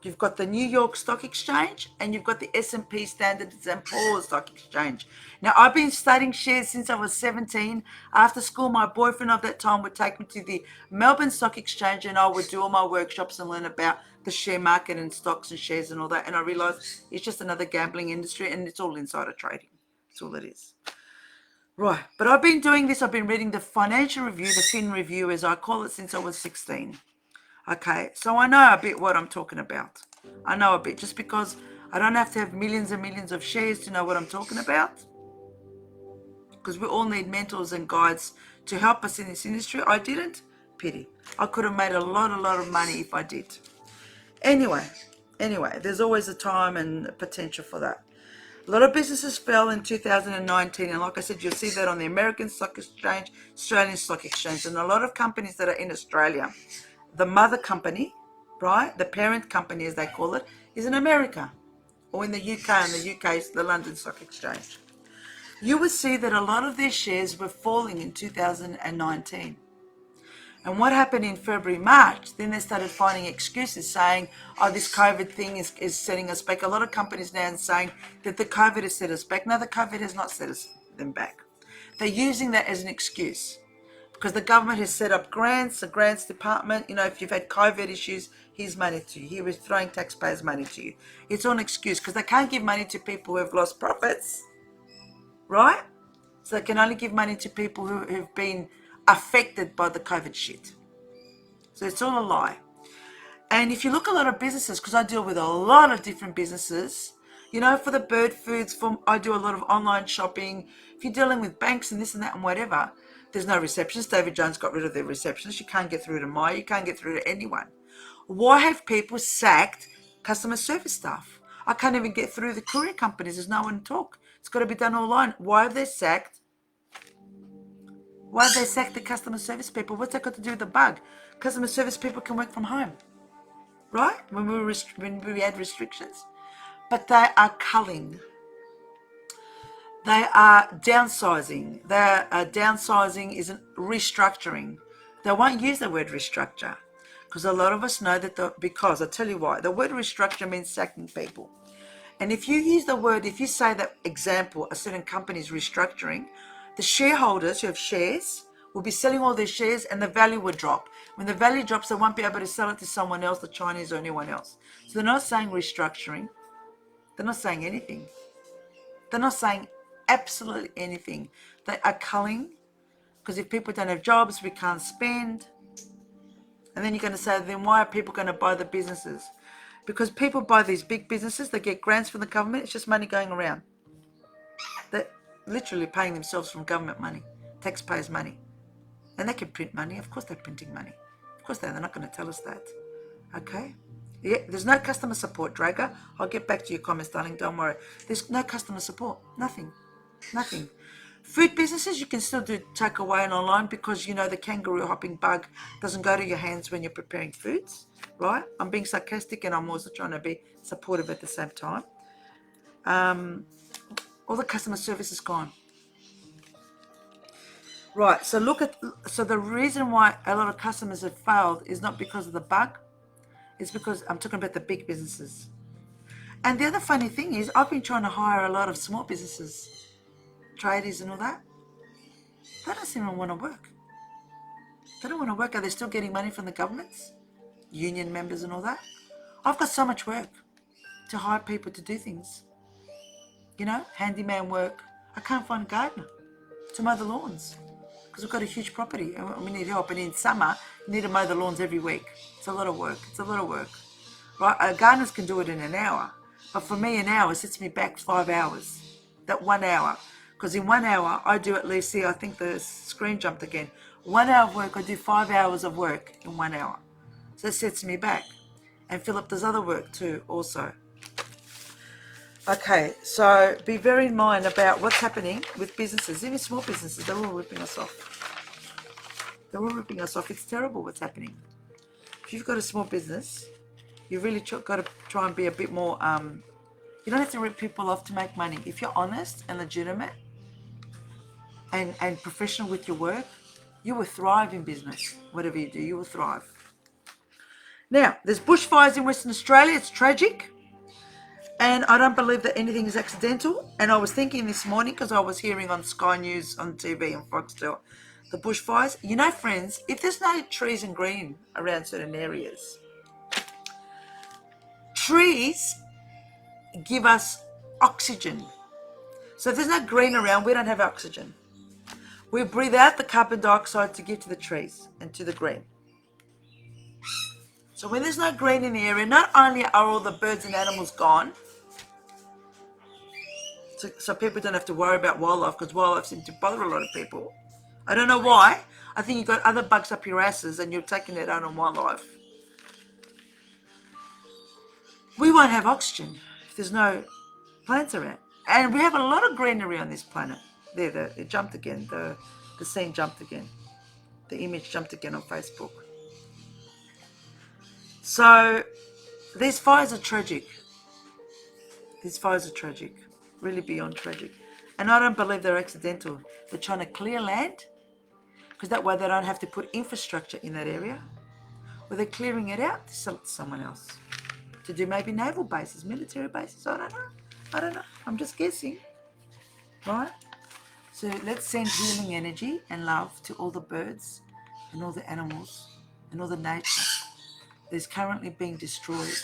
you've got the New York Stock Exchange and you've got the S&P Standard & Poor's Stock Exchange. Now, I've been studying shares since I was 17. After school, my boyfriend of that time would take me to the Melbourne Stock Exchange and I would do all my workshops and learn about the share market and stocks and shares and all that. And I realised it's just another gambling industry and it's all insider trading. That's all it is. Right, but I've been doing this. I've been reading the Financial Review, the Fin Review, as I call it, since I was 16. Okay, so I know a bit what I'm talking about. I know a bit, just because I don't have to have millions and millions of shares to know what I'm talking about. Because we all need mentors and guides to help us in this industry. I didn't. Pity. I could have made a lot of money if I did. Anyway, there's always a time and potential for that. A lot of businesses fell in 2019, and like I said, you'll see that on the American Stock Exchange, Australian Stock Exchange, and a lot of companies that are in Australia. The mother company, right, the parent company as they call it, is in America or in the UK, and the UK is the London Stock Exchange. You will see that a lot of their shares were falling in 2019. And what happened in February, March, then they started finding excuses saying, oh, this COVID thing is setting us back. A lot of companies now are saying that the COVID has set us back. No, the COVID has not set them back. They're using that as an excuse because the government has set up grants, the grants department. You know, if you've had COVID issues, here's money to you. Here is throwing taxpayers' money to you. It's all an excuse because they can't give money to people who have lost profits, right? So they can only give money to people who've been affected by the COVID shit. So it's all a lie. And if you look at a lot of businesses, because I deal with a lot of different businesses, you know, for the bird foods, I do a lot of online shopping. If you're dealing with banks and this and that and whatever, there's no receptionist. David Jones got rid of their receptionist. You can't get through to Maya. You can't get through to anyone. Why have people sacked customer service staff? I can't even get through the courier companies. There's no one to talk. It's got to be done online. Why have they sacked? Why have they sacked the customer service people? What's that got to do with the bug? Customer service people can work from home, right? When we had restrictions. But they are culling. They are downsizing. Downsizing isn't restructuring. They won't use the word restructure because a lot of us know that because I'll tell you why. The word restructure means sacking people. And if you use the word, if you say that example, a certain company is restructuring, the shareholders who have shares will be selling all their shares and the value will drop. When the value drops, they won't be able to sell it to someone else, the Chinese or anyone else. So they're not saying restructuring. They're not saying anything. They're not saying absolutely anything. They are culling because if people don't have jobs, we can't spend. And then you're going to say, then why are people going to buy the businesses? Because people buy these big businesses, they get grants from the government, it's just money going around. They're literally paying themselves from government money, taxpayers' money. And they can print money, of course they're printing money. Of course they're not going to tell us that. Okay? Yeah, there's no customer support, Drager. I'll get back to your comments, darling, don't worry. There's no customer support, nothing. Food businesses, you can still do takeaway and online because, you know, the kangaroo hopping bug doesn't go to your hands when you're preparing foods, right? I'm being sarcastic and I'm also trying to be supportive at the same time. All the customer service is gone. Right, so the reason why a lot of customers have failed is not because of the bug, it's because I'm talking about the big businesses. And the other funny thing is I've been trying to hire a lot of small businesses. tradies and all that, they don't seem to want to work. They don't want to work. Are they still getting money from the governments? Union members and all that? I've got so much work to hire people to do things. You know, handyman work. I can't find a gardener to mow the lawns because we've got a huge property and we need help. And in summer, you need to mow the lawns every week. It's a lot of work. It's a lot of work. Right? Gardeners can do it in an hour. But for me, an hour sets me back 5 hours. That 1 hour. Because in 1 hour, I do at least, see, I think the screen jumped again. 1 hour of work, I do 5 hours of work in 1 hour. So it sets me back. And Philip does other work too, also. Okay, so be very in mind about what's happening with businesses, even small businesses. They're all ripping us off. They're all ripping us off. It's terrible what's happening. If you've got a small business, you really got to try and be a bit more, you don't have to rip people off to make money. If you're honest and legitimate and professional with your work, you will thrive in business. Whatever you do, you will thrive. Now, there's bushfires in Western Australia. It's tragic. And I don't believe that anything is accidental. And I was thinking this morning, because I was hearing on Sky News on TV and Foxtel, the bushfires. You know, friends, if there's no trees and green around certain areas, trees give us oxygen. So if there's no green around, we don't have oxygen. We breathe out the carbon dioxide to give to the trees and to the green. So when there's no green in the area, not only are all the birds and animals gone, so people don't have to worry about wildlife, because wildlife seems to bother a lot of people. I don't know why. I think you've got other bugs up your asses and you're taking that out on wildlife. We won't have oxygen if there's no plants around. And we have a lot of greenery on this planet. There, it jumped again. The scene jumped again. The image jumped again on Facebook. So these fires are tragic. These fires are tragic. Really beyond tragic. And I don't believe they're accidental. They're trying to clear land, because that way they don't have to put infrastructure in that area. Or they're clearing it out to sell it to someone else. To do maybe naval bases, military bases. I don't know. I'm just guessing. Right? So let's send healing energy and love to all the birds and all the animals and all the nature that is currently being destroyed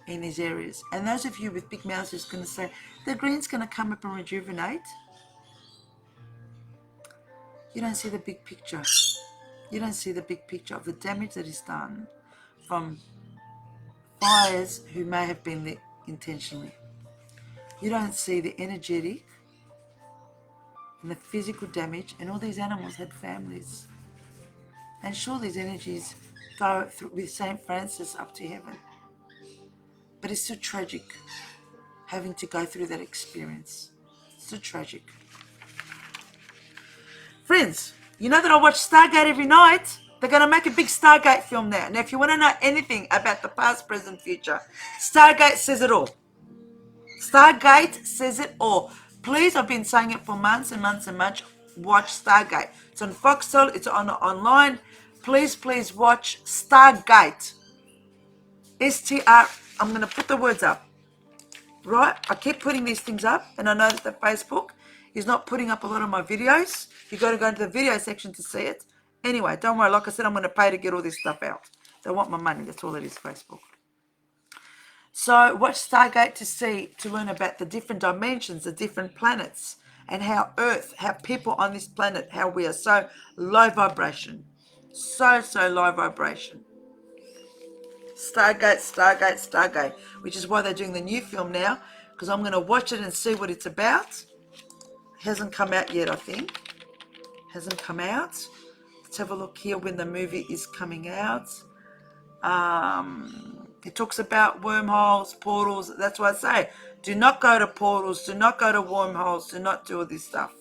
in these areas. And those of you with big mouths who's going to say, the green's going to come up and rejuvenate. You don't see the big picture. You don't see the big picture of the damage that is done from fires who may have been lit intentionally. You don't see the energetic and the physical damage, and all these animals had families. And sure, these energies go through with St. Francis up to heaven. But it's so tragic having to go through that experience. It's so tragic. Friends, you know that I watch Stargate every night? They're going to make a big Stargate film now. Now, if you want to know anything about the past, present, future, Stargate says it all. Stargate says it all. Please, I've been saying it for months and months and months. Watch Stargate. It's on Foxtel. It's online. Please watch Stargate. STR. I'm going to put the words up. Right? I keep putting these things up, and I know that Facebook is not putting up a lot of my videos. You've got to go into the video section to see it. Anyway, don't worry. Like I said, I'm going to pay to get all this stuff out. They want my money. That's all it is, Facebook. So watch Stargate to learn about the different dimensions, the different planets, and how Earth, how people on this planet, how we are so low vibration. So low vibration. Stargate, which is why they're doing the new film now, because I'm going to watch it and see what it's about. It hasn't come out yet, I think. Hasn't come out. Let's have a look here when the movie is coming out. It talks about wormholes, portals. That's why I say, do not go to portals, do not go to wormholes, do not do all this stuff.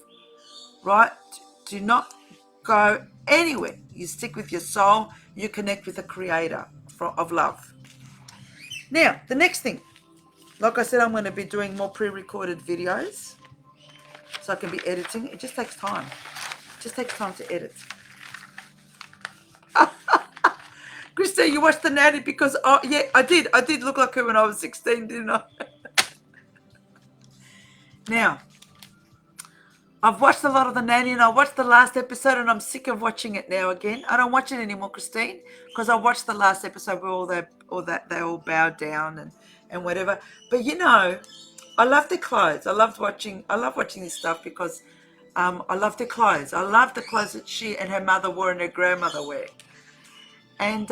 Right? Do not go anywhere. You stick with your soul, you connect with the creator of love. Now, the next thing. Like I said, I'm going to be doing more pre-recorded videos, so I can be editing. It just takes time. It just takes time to edit. Christine, you watched the nanny because, oh yeah, I did look like her when I was 16, didn't I? Now, I've watched a lot of The Nanny, and I watched the last episode, and I'm sick of watching it now again. I don't watch it anymore, Christine, because I watched the last episode where they all bowed down and whatever. But I love their clothes. I love watching this stuff because I love their clothes. I love the clothes that she and her mother wore and her grandmother wear. And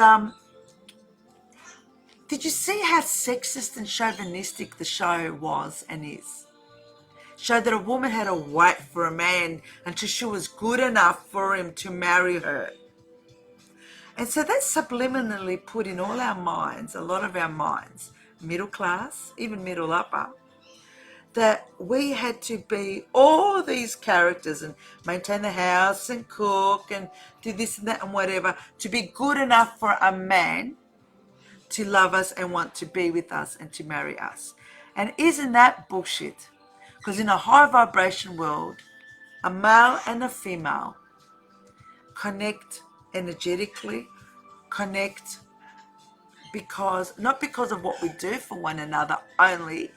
did you see how sexist and chauvinistic the show was and is? Showed that a woman had to wait for a man until she was good enough for him to marry her. And so that's subliminally put in all our minds, a lot of our minds, middle class, even middle upper, that we had to be all these characters and maintain the house and cook and do this and that and whatever to be good enough for a man to love us and want to be with us and to marry us. And isn't that bullshit? Because in a high vibration world, a male and a female connect energetically, connect not because of what we do for one another only,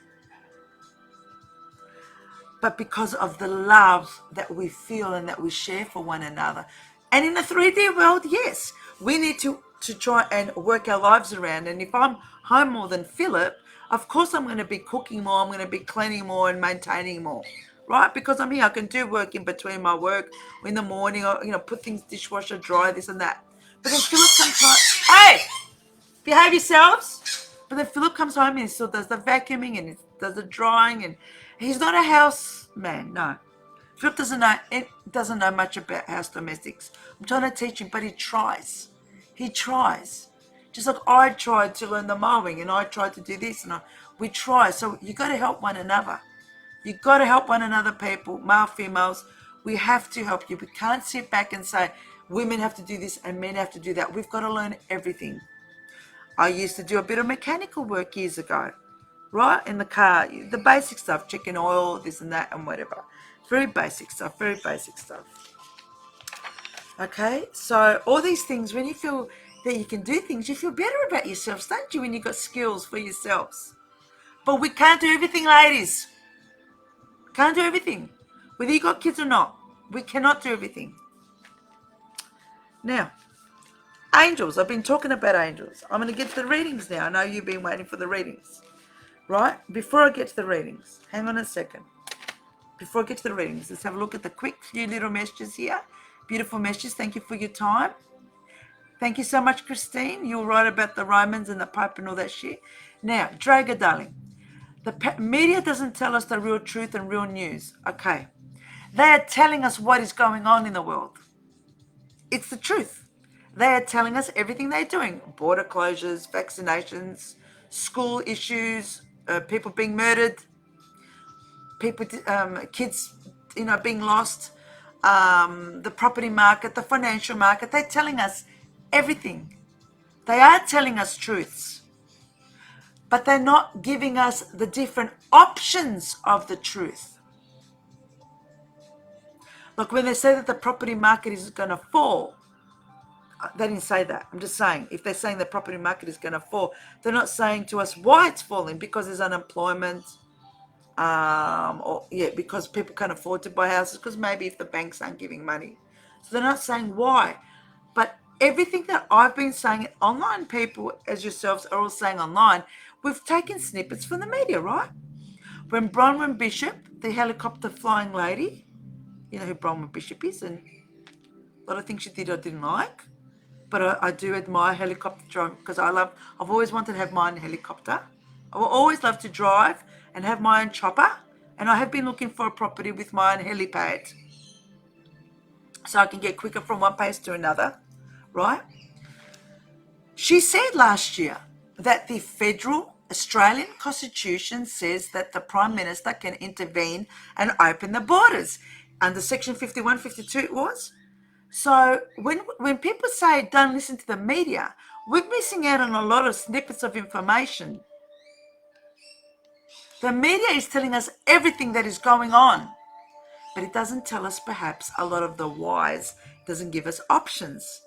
but because of the love that we feel and that we share for one another. And in the 3D world, yes, we need to try and work our lives around. And if I'm home more than Philip, of course I'm going to be cooking more, I'm going to be cleaning more and maintaining more, right? Because I'm here, I can do work in between my work in the morning, or, put things, dishwasher, dry, this and that. But then Philip comes home, hey, behave yourselves. But then Philip comes home and he still does the vacuuming and he does the drying, and he's not a house man, no. Philip doesn't know much about house domestics. I'm trying to teach him, but he tries. He tries. Just like I tried to learn the mowing and I tried to do this, and we try. So you got to help one another. You got to help one another, people, male, females. We have to help you. We can't sit back and say women have to do this and men have to do that. We've got to learn everything. I used to do a bit of mechanical work years ago, right? In the car, the basic stuff, checking oil, this and that and whatever. Very basic stuff, very basic stuff. Okay, so all these things, when you feel that you can do things, you feel better about yourselves, don't you, when you've got skills for yourselves? But we can't do everything, ladies. Can't do everything. Whether you got kids or not, we cannot do everything. Now, angels. I've been talking about angels. I'm going to get to the readings now. I know you've been waiting for the readings, right? Before I get to the readings, hang on a second. Before I get to the readings, let's have a look at the quick few little messages here. Beautiful messages. Thank you for your time. Thank you so much, Christine. You were right about the Romans and the Pope and all that shit. Now, Draga, darling, the media doesn't tell us the real truth and real news. Okay. They are telling us what is going on in the world. It's the truth. They are telling us everything they're doing. Border closures, vaccinations, school issues, people being murdered, kids, being lost, the property market, the financial market. They're telling us everything. They are telling us truths. But they're not giving us the different options of the truth. Look, when they say that the property market is going to fall, they didn't say that. I'm just saying, if they're saying the property market is going to fall, they're not saying to us why it's falling, because there's unemployment, because people can't afford to buy houses, because maybe if the banks aren't giving money. So they're not saying why. But everything that I've been saying, online people as yourselves are all saying online, we've taken snippets from the media, right? When Bronwyn Bishop, the helicopter flying lady, you know who Bronwyn Bishop is, and a lot of things she did I didn't like. But I do admire helicopter driving because I've always wanted to have my own helicopter. I will always love to drive and have my own chopper. And I have been looking for a property with my own helipad, so I can get quicker from one place to another, right? She said last year that the federal Australian Constitution says that the Prime Minister can intervene and open the borders. Under Section 51, 52 it was. So when people say don't listen to the media, we're missing out on a lot of snippets of information. The media is telling us everything that is going on, but it doesn't tell us perhaps a lot of the whys. It doesn't give us options.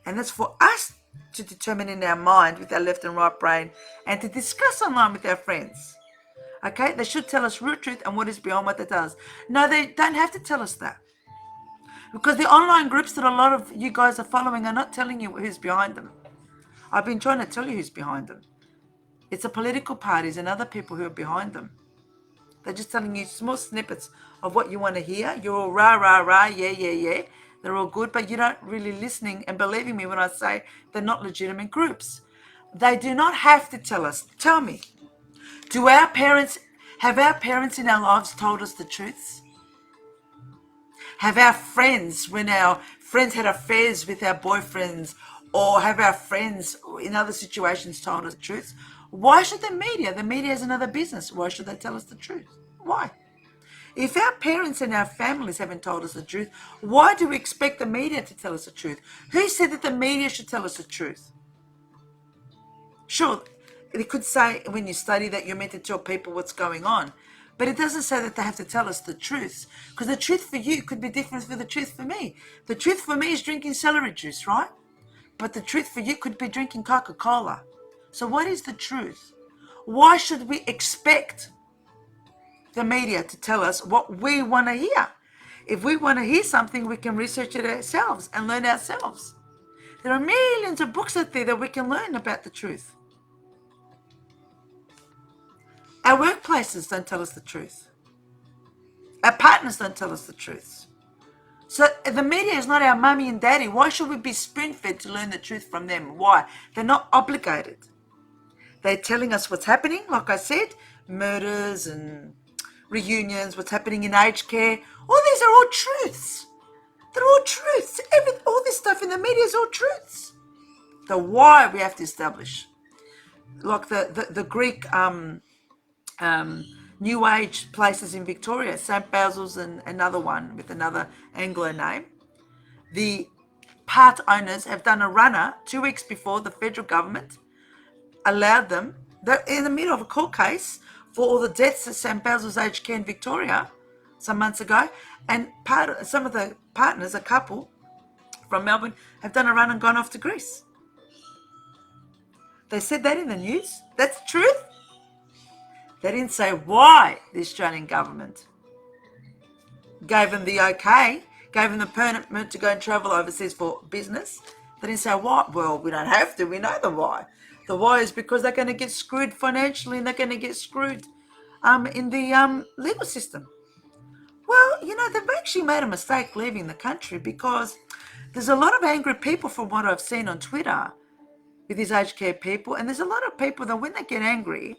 And that's for us to determine in our mind with our left and right brain and to discuss online with our friends. Okay, they should tell us real truth and what is beyond what they tell us. No, they don't have to tell us that. Because the online groups that a lot of you guys are following are not telling you who's behind them. I've been trying to tell you who's behind them. It's the political parties and other people who are behind them. They're just telling you small snippets of what you want to hear. You're all rah, rah, rah, yeah, yeah, yeah. They're all good, but you're not really listening and believing me when I say they're not legitimate groups. They do not have to tell us. Tell me, have our parents in our lives told us the truths? Have our friends, when our friends had affairs with our boyfriends, or have our friends in other situations told us the truth? Why should the media? The media is another business. Why should they tell us the truth? Why? If our parents and our families haven't told us the truth, why do we expect the media to tell us the truth? Who said that the media should tell us the truth? Sure, it could say when you study that you're meant to tell people what's going on, but it doesn't say that they have to tell us the truth, because the truth for you could be different from the truth for me. The truth for me is drinking celery juice, right? But the truth for you could be drinking Coca-Cola. So what is the truth? Why should we expect the media to tell us what we want to hear? If we want to hear something, we can research it ourselves and learn ourselves. There are millions of books out there that we can learn about the truth. Our workplaces don't tell us the truth. Our partners don't tell us the truth. So the media is not our mummy and daddy. Why should we be spoon-fed to learn the truth from them? Why? They're not obligated. They're telling us what's happening, like I said, murders and reunions, what's happening in aged care. All these are all truths. They're all truths. All this stuff in the media is all truths. The why we have to establish. Like the Greek New Age places in Victoria, St. Basil's and another one with another Anglo name. The part owners have done a runner 2 weeks before the federal government allowed them. They're in the middle of a court case for all the deaths at St. Basil's Aged Care in Victoria some months ago, and some of the partners, a couple from Melbourne, have done a run and gone off to Greece. They said that in the news. That's the truth. They didn't say why the Australian government gave them the okay, gave them the permit to go and travel overseas for business. They didn't say why. Well, we don't have to. We know the why. The why is because they're going to get screwed financially and they're going to get screwed in the legal system. Well, they've actually made a mistake leaving the country, because there's a lot of angry people from what I've seen on Twitter with these aged care people. And there's a lot of people that when they get angry,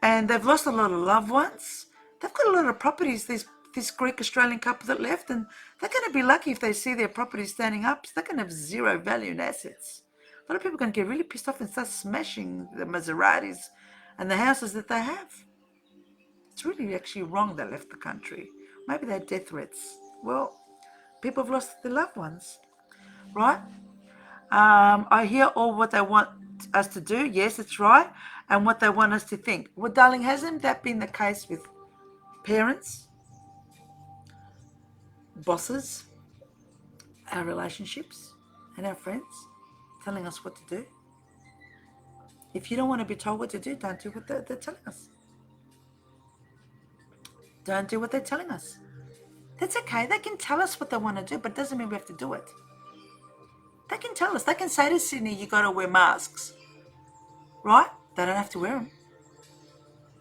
and they've lost a lot of loved ones, they've got a lot of properties, this Greek Australian couple that left, and they're going to be lucky if they see their properties standing up. So they're going to have zero value in assets. A lot of people are going to get really pissed off and start smashing the Maseratis and the houses that they have. It's really actually wrong they left the country. Maybe they had death threats. Well, people have lost their loved ones, right? I hear all what they want us to do. Yes, it's right. And what they want us to think. Well, darling, hasn't that been the case with parents, bosses, our relationships, and our friends, telling us what to do? If you don't want to be told what to do, don't do what they're telling us. Don't do what they're telling us. That's okay. They can tell us what they want to do, but it doesn't mean we have to do it. They can tell us. They can say to Sydney, you got to wear masks. Right? They don't have to wear them.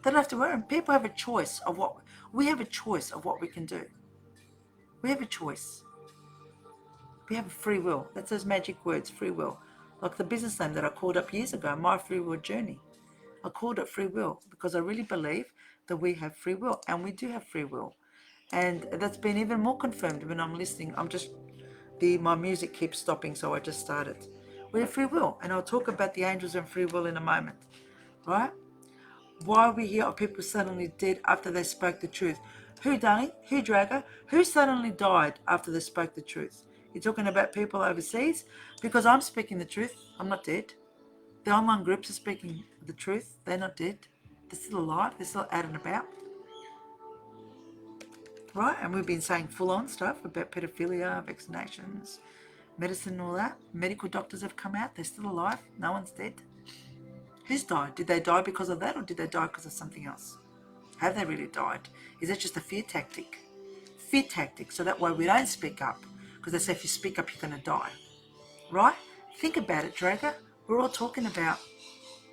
They don't have to wear them. People have a choice of what... We have a choice of what we can do. We have a choice. We have a free will. That's those magic words, free will. Like the business name that I called up years ago, My Free Will Journey. I called it free will because I really believe that we have free will, and we do have free will. And that's been even more confirmed when I'm listening. My music keeps stopping, so I just started. We have free will, and I'll talk about the angels and free will in a moment, right? Why we hear of people suddenly dead after they spoke the truth? Who, darling? Who, Drago? Who suddenly died after they spoke the truth? You're talking about people overseas? Because I'm speaking the truth. I'm not dead. The online groups are speaking the truth. They're not dead. They're still alive. They're still out and about. Right? And we've been saying full-on stuff about pedophilia, vaccinations, medicine and all that. Medical doctors have come out. They're still alive. No one's dead. Who's died? Did they die because of that, or did they die because of something else? Have they really died? Is that just a fear tactic? Fear tactic, so that way we don't speak up. Because they say if you speak up, you're going to die. Right? Think about it, Draga. We're all talking about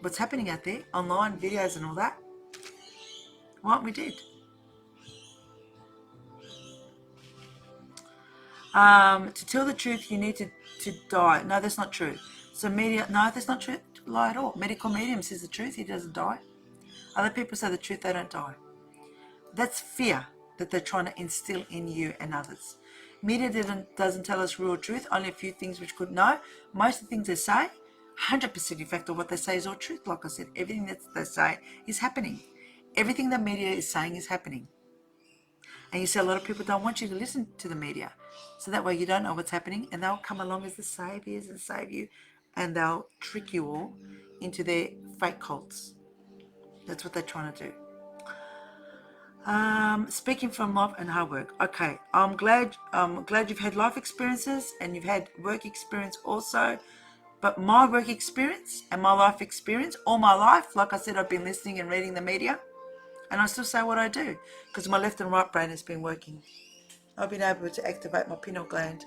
what's happening out there, online videos and all that. Right? We did. To tell the truth, you need to die. No, that's not true. So media, no, that's not true. Lie at all. Medical medium says the truth, he doesn't die. Other people say the truth, they don't die. That's fear that they're trying to instill in you and others. Media doesn't tell us real truth, only a few things which could know. Most of the things they say, 100% in fact of what they say is all truth. Like I said, everything that they say is happening. Everything the media is saying is happening. And you see a lot of people don't want you to listen to the media. So that way you don't know what's happening, and they'll come along as the saviors and save you, and they'll trick you all into their fake cults. That's what they're trying to do. Speaking from love and hard work. Okay, I'm glad you've had life experiences and you've had work experience also. But my work experience and my life experience, all my life, like I said, I've been listening and reading the media, and I still say what I do because my left and right brain has been working. I've been able to activate my pineal gland.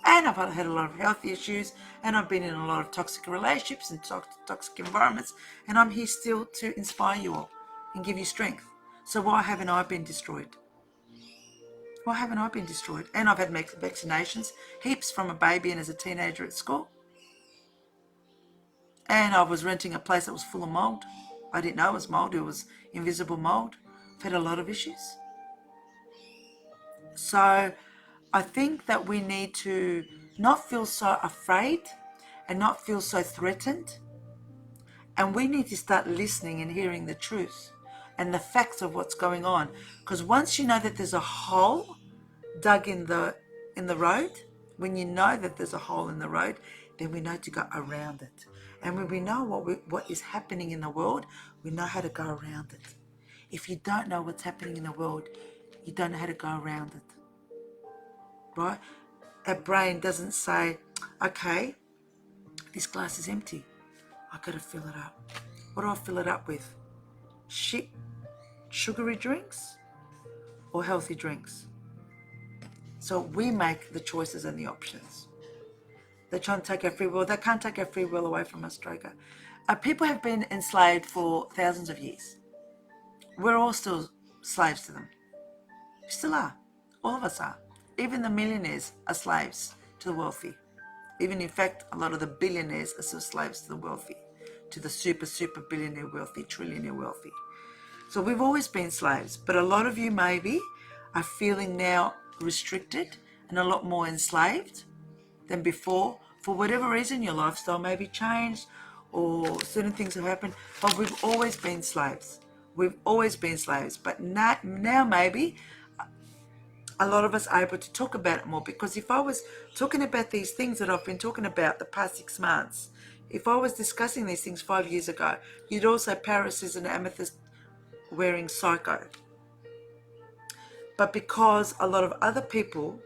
And I've had a lot of health issues, and I've been in a lot of toxic relationships and toxic environments, and I'm here still to inspire you all and give you strength. So why haven't I been destroyed? Why haven't I been destroyed? And I've had vaccinations, heaps from a baby and as a teenager at school. And I was renting a place that was full of mold. I didn't know it was mold, it was invisible mold. I've had a lot of issues. So I think that we need to not feel so afraid and not feel so threatened. And we need to start listening and hearing the truth and the facts of what's going on. Because once you know that there's a hole dug in the road, when you know that there's a hole in the road, then we know to go around it. And when we know what is happening in the world, we know how to go around it. If you don't know what's happening in the world, you don't know how to go around it. Right? Our brain doesn't say, okay, this glass is empty. I've got to fill it up. What do I fill it up with? Shit, sugary drinks or healthy drinks? So we make the choices and the options. They're trying to take our free will. They can't take our free will away from us, Draco. People have been enslaved for thousands of years. We're all still slaves to them. We still are. All of us are. Even the millionaires are slaves to the wealthy. Even, in fact, a lot of the billionaires are still slaves to the wealthy, to the super billionaire wealthy, trillionaire wealthy. So we've always been slaves, but a lot of you maybe are feeling now restricted and a lot more enslaved than before. For whatever reason, your lifestyle may be changed or certain things have happened, but we've always been slaves. We've always been slaves, but now maybe a lot of us are able to talk about it more, because if I was talking about these things that I've been talking about the past 6 months, if I was discussing these things 5 years ago, you'd also Paris is an amethyst wearing psycho. But because a lot of other people,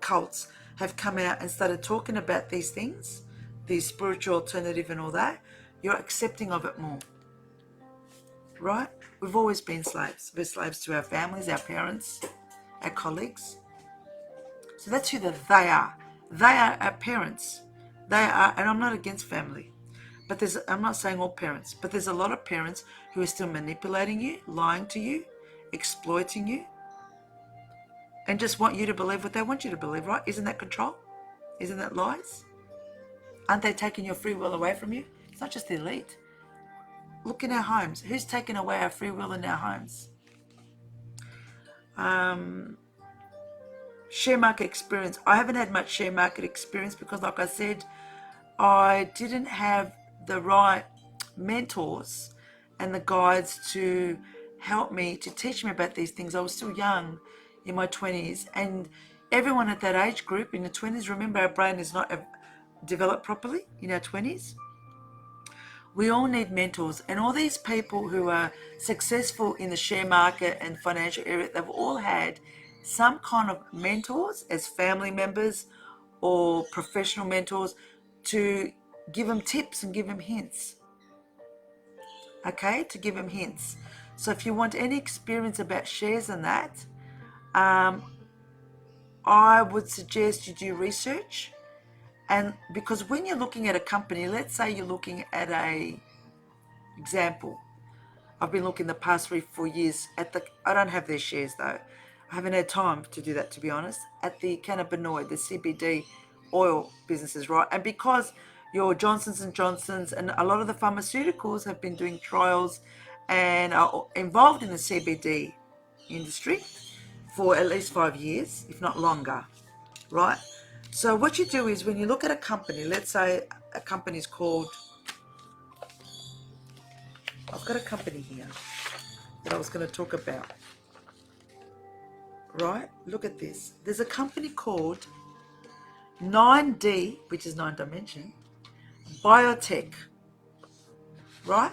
cults, have come out and started talking about these things, the spiritual alternative and all that, you're accepting of it more. Right? We've always been slaves. We're slaves to our families, our parents, our colleagues. So that's who they are. They are our parents. They are, and I'm not against family, but I'm not saying all parents, but there's a lot of parents who are still manipulating you, lying to you, exploiting you, and just want you to believe what they want you to believe, right? Isn't that control? Isn't that lies? Aren't they taking your free will away from you? It's not just the elite. Look in our homes. Who's taken away our free will in our homes? Share market experience. I haven't had much share market experience because, like I said, I didn't have the right mentors and the guides to help me, to teach me about these things. I was still young in my 20s, and everyone at that age group in the 20s, remember, our brain is not developed properly in our 20s. We all need mentors, and all these people who are successful in the share market and financial area, they've all had some kind of mentors as family members or professional mentors to give them tips and give them hints. okay, to give them hints. So if you want any experience about shares and that, um, I would suggest you do research. And because when you're looking at a company, let's say you're looking at a example. I've been looking the past 3-4 years at the, I don't have their shares though. I haven't had time to do that, to be honest, at the cannabinoid, the CBD oil businesses, right? And because your Johnson's and Johnson's and a lot of the pharmaceuticals have been doing trials and are involved in the CBD industry for at least 5 years, if not longer, right? So what you do is when you look at a company, let's say a company is called, I've got a company here that I was going to talk about, right? Look at this. There's a company called 9D, which is 9 dimension, biotech, right?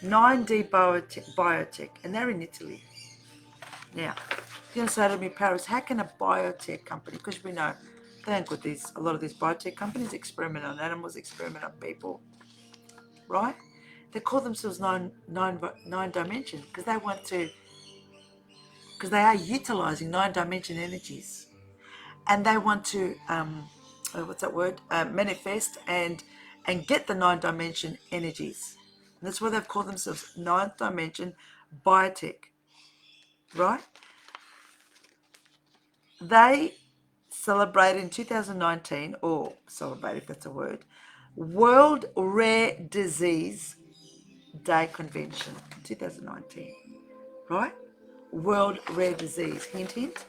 9D biotech, and they're in Italy. Now, you're going to say to me, Paris, how can a biotech company, because we know they ain't good, a lot of these biotech companies experiment on animals, experiment on people, right? They call themselves nine dimension because they want to, because they are utilizing 9 dimension energies, and they want to what's that word? Manifest and get the 9 dimension energies. And that's why they've called themselves 9 dimension biotech, right? They celebrated in 2019, or celebrate if that's a word, World Rare Disease Day Convention, 2019, right? World Rare Disease, hint, hint.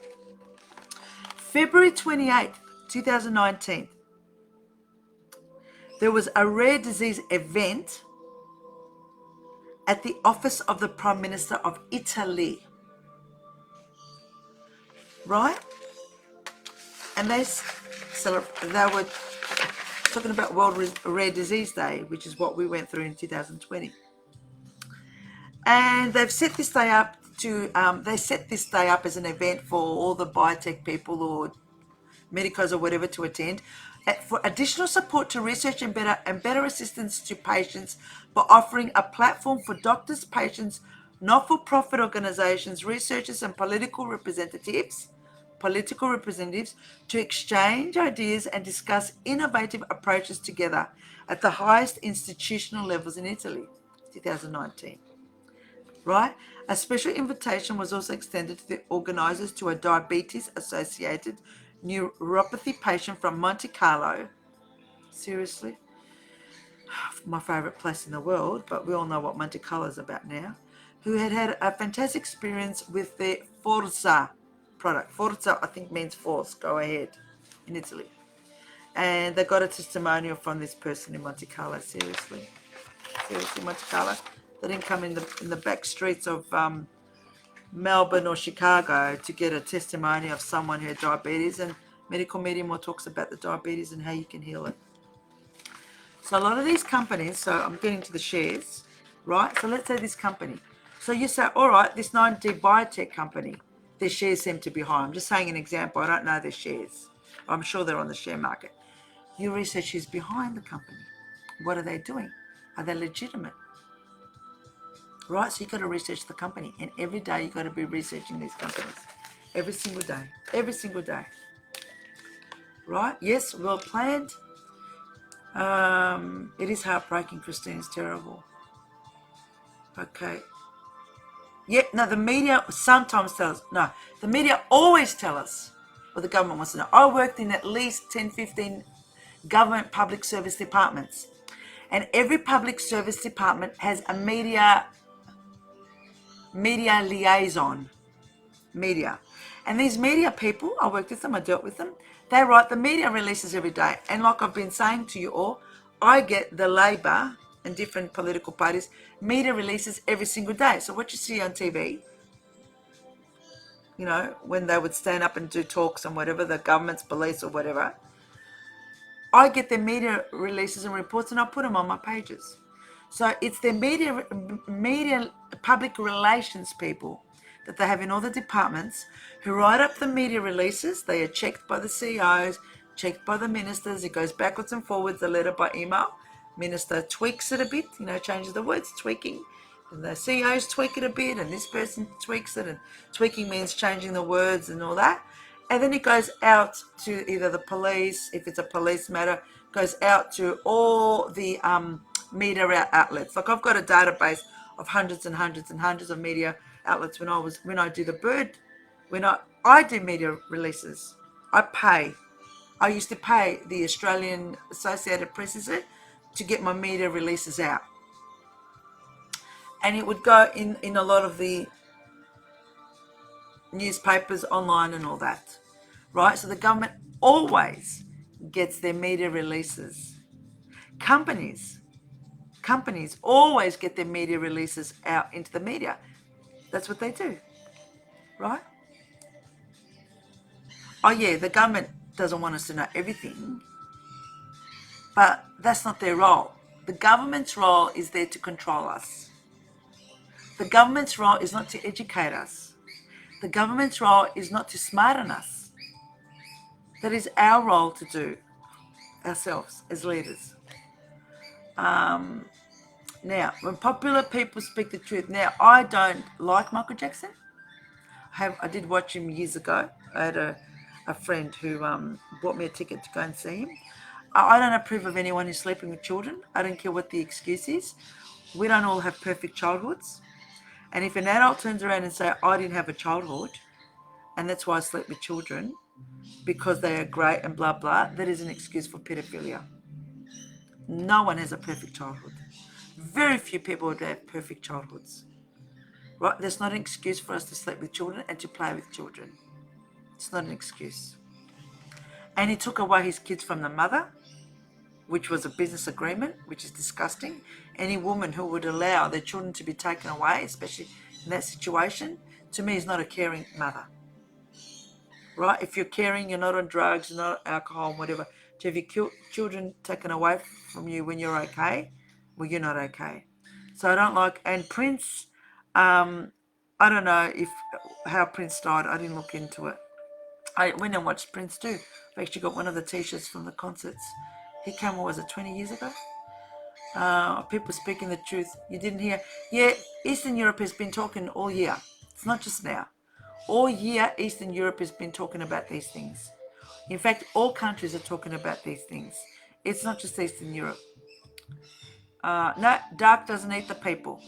February 28th, 2019, there was a rare disease event at the office of the Prime Minister of Italy, right? And they were talking about World Rare Disease Day, which is what we went through in 2020. And they've set this day up as an event for all the biotech people or medicos or whatever to attend, for additional support to research and better assistance to patients by offering a platform for doctors, patients, not-for-profit organizations, researchers, and political representatives to exchange ideas and discuss innovative approaches together at the highest institutional levels in Italy, 2019. Right? A special invitation was also extended to the organisers to a diabetes-associated neuropathy patient from Monte Carlo. Seriously? My favourite place in the world, but we all know what Monte Carlo is about now. Who had a fantastic experience with the Forza product. Forza, I think, means force, go ahead, in Italy. And they got a testimonial from this person in Monte Carlo. Seriously, Monte Carlo. They didn't come in the back streets of Melbourne or Chicago to get a testimony of someone who had diabetes, and Medical Media more talks about the diabetes and how you can heal it. So a lot of these companies, so I'm getting to the shares, right? So let's say this company. So you say, all right, this 9D biotech company, their shares seem to be high. I'm just saying an example. I don't know their shares. I'm sure they're on the share market. You research who's behind the company. What are they doing? Are they legitimate? Right? So you've got to research the company. And every day you've got to be researching these companies. Every single day. Every single day. Right? Yes, well planned. It is heartbreaking, Christine. It's terrible. Okay. Yeah, no, the media sometimes tell us. No, the media always tell us what the government wants to know. I worked in at least 10, 15 government public service departments. And every public service department has a media liaison. Media. And these media people, I worked with them, I dealt with them, they write the media releases every day. And like I've been saying to you all, I get the Labor and different political parties media releases every single day. So what you see on TV, you know, when they would stand up and do talks on whatever, the government's police or whatever, I get their media releases and reports and I put them on my pages. So it's their media public relations people that they have in all the departments who write up the media releases. They are checked by the CEOs, checked by the ministers. It goes backwards and forwards, the letter by email. minister tweaks it a bit, changes the words, tweaking. And the CEOs tweak it a bit, and this person tweaks it, and tweaking means changing the words and all that. And then it goes out to either the police, if it's a police matter, goes out to all the media outlets. Like I've got a database of hundreds and hundreds and hundreds of media outlets when I do the bird, when I do media releases. I pay. I used to pay the Australian Associated Press to get my media releases out. And it would go in a lot of the newspapers, online and all that, right? So the government always gets their media releases. Companies always get their media releases out into the media. That's what they do, right? Oh yeah, the government doesn't want us to know everything, but that's not their role. The government's role is there to control us. The government's role is not to educate us. The government's role is not to smarten us. That is our role to do ourselves as leaders. Now, when popular people speak the truth, now I don't like Michael Jackson. I did watch him years ago. I had a friend who bought me a ticket to go and see him. I don't approve of anyone who's sleeping with children. I don't care what the excuse is. We don't all have perfect childhoods. And if an adult turns around and says, I didn't have a childhood, and that's why I sleep with children, because they are great and blah, blah, that is an excuse for pedophilia. No one has a perfect childhood. Very few people would have perfect childhoods. Right? That's not an excuse for us to sleep with children and to play with children. It's not an excuse. And he took away his kids from the mother, which was a business agreement, which is disgusting. Any woman who would allow their children to be taken away, especially in that situation, to me is not a caring mother. Right? If you're caring, you're not on drugs, you're not on alcohol, whatever. To have your children taken away from you when you're okay, well, you're not okay. So I don't like, and Prince, I don't know how Prince died. I didn't look into it. I went and watched Prince too. I actually got one of the t-shirts from the concerts. He came, what was it, 20 years ago? People speaking the truth. You didn't hear? Yeah, Eastern Europe has been talking all year. It's not just now. All year, Eastern Europe has been talking about these things. In fact, all countries are talking about these things. It's not just Eastern Europe. No, dark doesn't eat the people.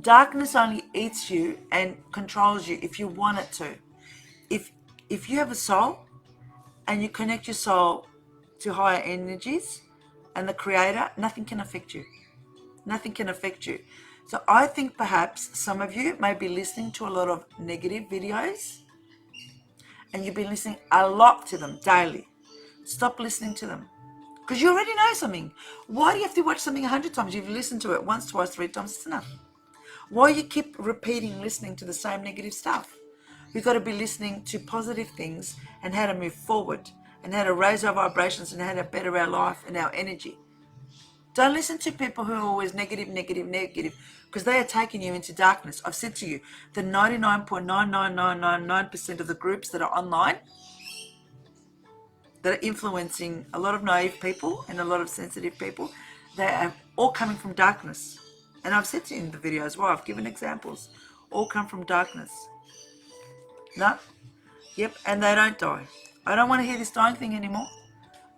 Darkness only eats you and controls you if you want it to. If you have a soul and you connect your soul to higher energies and the Creator, nothing can affect you. Nothing can affect you. So I think perhaps some of you may be listening to a lot of negative videos and you've been listening a lot to them daily. Stop listening to them because you already know something. Why do you have to watch something 100 times? You've listened to it once, twice, 3 times, it's enough. Why you keep repeating listening to the same negative stuff? We've got to be listening to positive things and how to move forward and how to raise our vibrations and how to better our life and our energy. Don't listen to people who are always negative, because they are taking you into darkness. I've said to you, the 99.99999% of the groups that are online, that are influencing a lot of naive people and a lot of sensitive people, they are all coming from darkness. And I've said to you in the video as well, I've given examples, all come from darkness. No? Yep, and they don't die. I don't want to hear this dying thing anymore.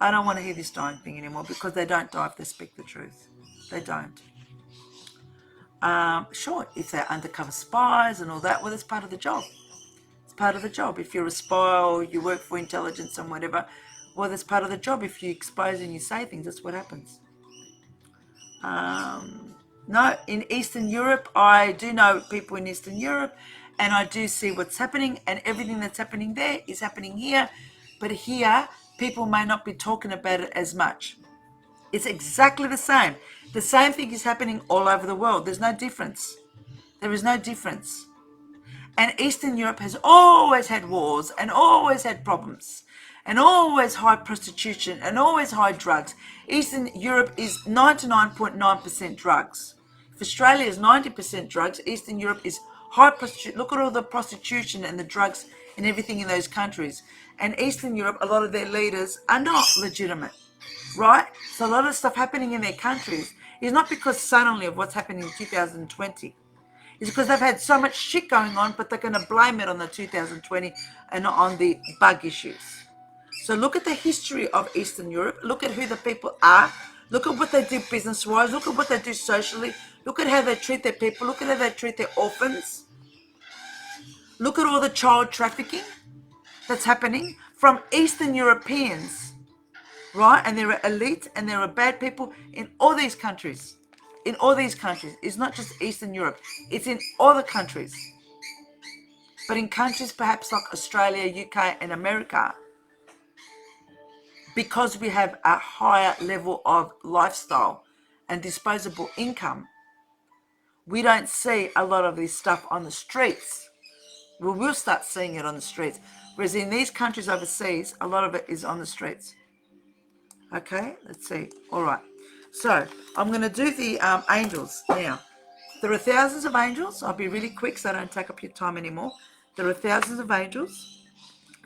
I don't want to hear this dying thing anymore because they don't die if they speak the truth. They don't. Sure, if they're undercover spies and all that, well, that's part of the job. It's part of the job. If you're a spy or you work for intelligence and whatever, well, that's part of the job. If you expose and you say things, that's what happens. No, in Eastern Europe, I do know people in Eastern Europe, and I do see what's happening, and everything that's happening there is happening here. But here, people may not be talking about it as much. It's exactly the same. The same thing is happening all over the world. There's no difference. There is no difference. And Eastern Europe has always had wars and always had problems and always high prostitution and always high drugs. Eastern Europe is 99.9% drugs. If Australia is 90% drugs, Eastern Europe is high prostitution. Look at all the prostitution and the drugs and everything in those countries. And Eastern Europe, a lot of their leaders are not legitimate. right? So a lot of stuff happening in their countries is not because suddenly of what's happening in 2020. It's because they've had so much shit going on, but they're going to blame it on the 2020 and not on the bug issues. So look at the history of Eastern Europe. Look at who the people are. Look at what they do business-wise. Look at what they do socially. Look at how they treat their people. Look at how they treat their orphans. Look at all the child trafficking that's happening from Eastern Europeans, right? And there are elite and there are bad people in all these countries. In all these countries. It's not just Eastern Europe. It's in all the countries. But in countries perhaps like Australia, UK and America, because we have a higher level of lifestyle and disposable income, we don't see a lot of this stuff on the streets. We will start seeing it on the streets. Whereas in these countries overseas, a lot of it is on the streets. Okay, let's see. All right. So I'm going to do the angels now. There are thousands of angels. I'll be really quick so I don't take up your time anymore. There are thousands of angels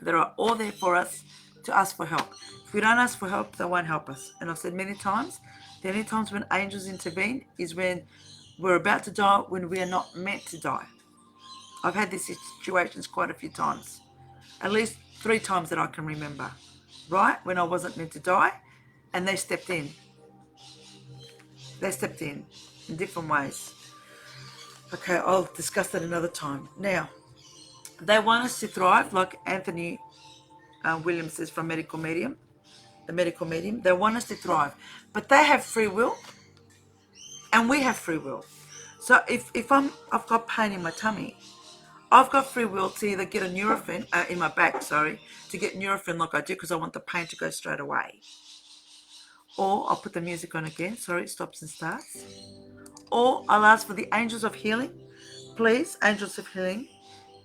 that are all there for us to ask for help. If we don't ask for help, they won't help us. And I've said many times, the only times when angels intervene is when we're about to die, when we are not meant to die. I've had these situations quite a few times, at least 3 times that I can remember, right? When I wasn't meant to die, and they stepped in. They stepped in different ways. Okay, I'll discuss that another time. Now, they want us to thrive, like Anthony Williams says from Medical Medium, the Medical Medium. They want us to thrive, but they have free will, and we have free will. So if I've got pain in my tummy, I've got free will to either get a Nurofen in my back, to get Nurofen like I do because I want the pain to go straight away. Or I'll put the music on again. It stops and starts. Or I'll ask for the angels of healing. Please, angels of healing,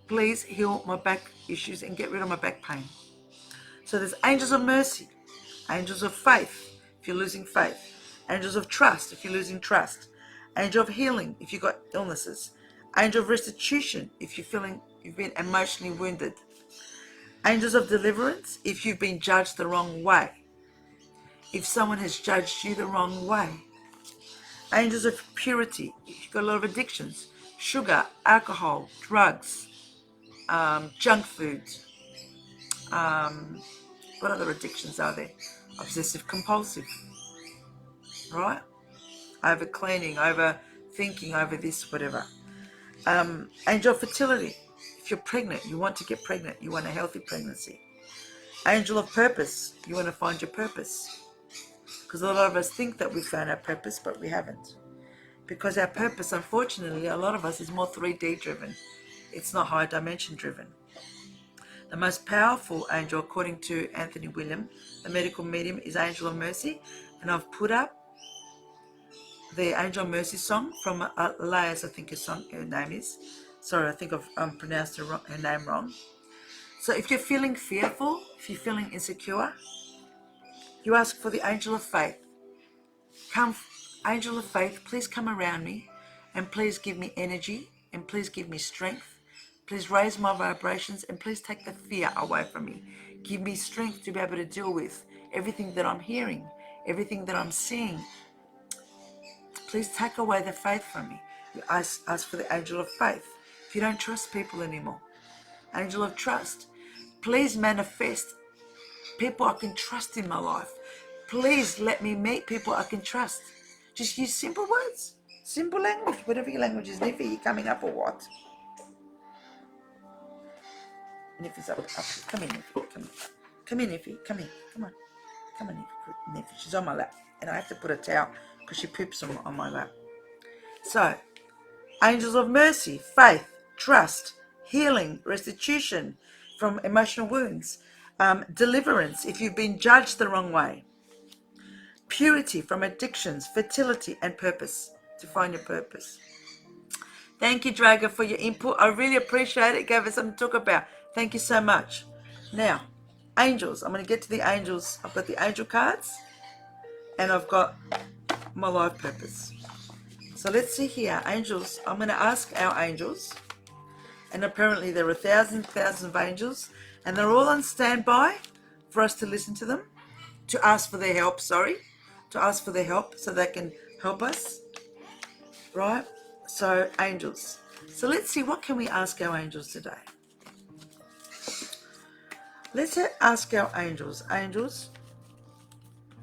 please heal my back issues and get rid of my back pain. So there's angels of mercy, angels of faith if you're losing faith, angels of trust if you're losing trust, angel of healing if you've got illnesses, angel of restitution if you've been emotionally wounded, angels of deliverance if you've been judged the wrong way, if someone has judged you the wrong way, angels of purity if you've got a lot of addictions, sugar, alcohol, drugs, junk foods. What other addictions are there? Obsessive compulsive, right? Over cleaning, over thinking, over this, whatever. Angel of fertility. If you're pregnant, you want to get pregnant, you want a healthy pregnancy. Angel of purpose. You want to find your purpose. Because a lot of us think that we found our purpose, but we haven't. Because our purpose, unfortunately, a lot of us is more 3D driven. It's not high dimension driven. The most powerful angel, according to Anthony William, the medical medium, is Angel of Mercy. And I've put up the Angel of Mercy song from Laia's, I think her name is. Sorry, I think I've pronounced her name wrong. So if you're feeling fearful, if you're feeling insecure, you ask for the Angel of Faith. Come, Angel of Faith, please come around me and please give me energy and please give me strength. Please raise my vibrations and please take the fear away from me. Give me strength to be able to deal with everything that I'm hearing, everything that I'm seeing. Please take away the faith from me. You ask for the angel of faith. If you don't trust people anymore, angel of trust. Please manifest people I can trust in my life. Please let me meet people I can trust. Just use simple words, simple language, whatever your language is. Niffy, you coming up or what? Niffy's up. Come in, Niffy. Come in, Niffy. Come in. Come on. Come on, Niffy. She's on my lap. And I have to put a towel because she poops on my lap. So, angels of mercy, faith, trust, healing, restitution from emotional wounds, deliverance if you've been judged the wrong way, purity from addictions, fertility, and purpose, to find your purpose. Thank you, Draga, for your input. I really appreciate it. It gave us something to talk about. Thank you so much. Now, angels. I'm going to get to the angels. I've got the angel cards and I've got my life purpose. So let's see here. Angels. I'm going to ask our angels. And apparently there are thousands of angels. And they're all on standby for us to listen to them, to ask for their help, to ask for their help so they can help us, right? So angels. So let's see, what can we ask our angels today? Let's ask our angels. Angels,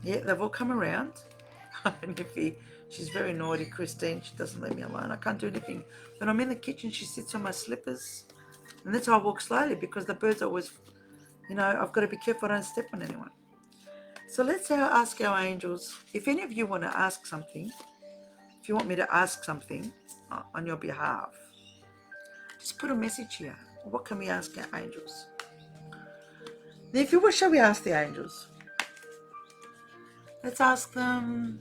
yeah, they've all come around. Niffy, she's very naughty, Christine. She doesn't leave me alone. I can't do anything. When I'm in the kitchen, she sits on my slippers. And that's why I walk slowly, because the birds always, I've got to be careful I don't step on anyone. So let's ask our angels. If any of you want to ask something, if you want me to ask something on your behalf, just put a message here. What can we ask our angels? Niffy, what shall we ask the angels? Let's ask them,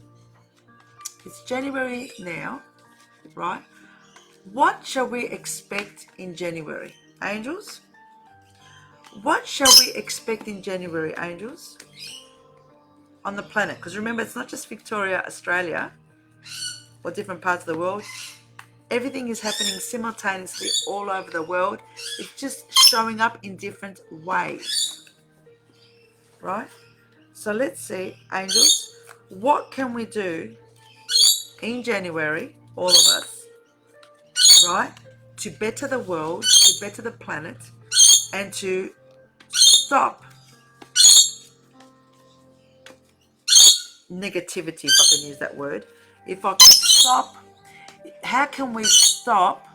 it's January now, right? What shall we expect in January, angels? What shall we expect in January, angels? On the planet, because remember, it's not just Victoria, Australia, or different parts of the world. Everything is happening simultaneously all over the world. It's just showing up in different ways, right? So let's see, angels, what can we do in January, all of us, right, to better the world, to better the planet, and to stop negativity, if I can use that word. If I can stop, how can we stop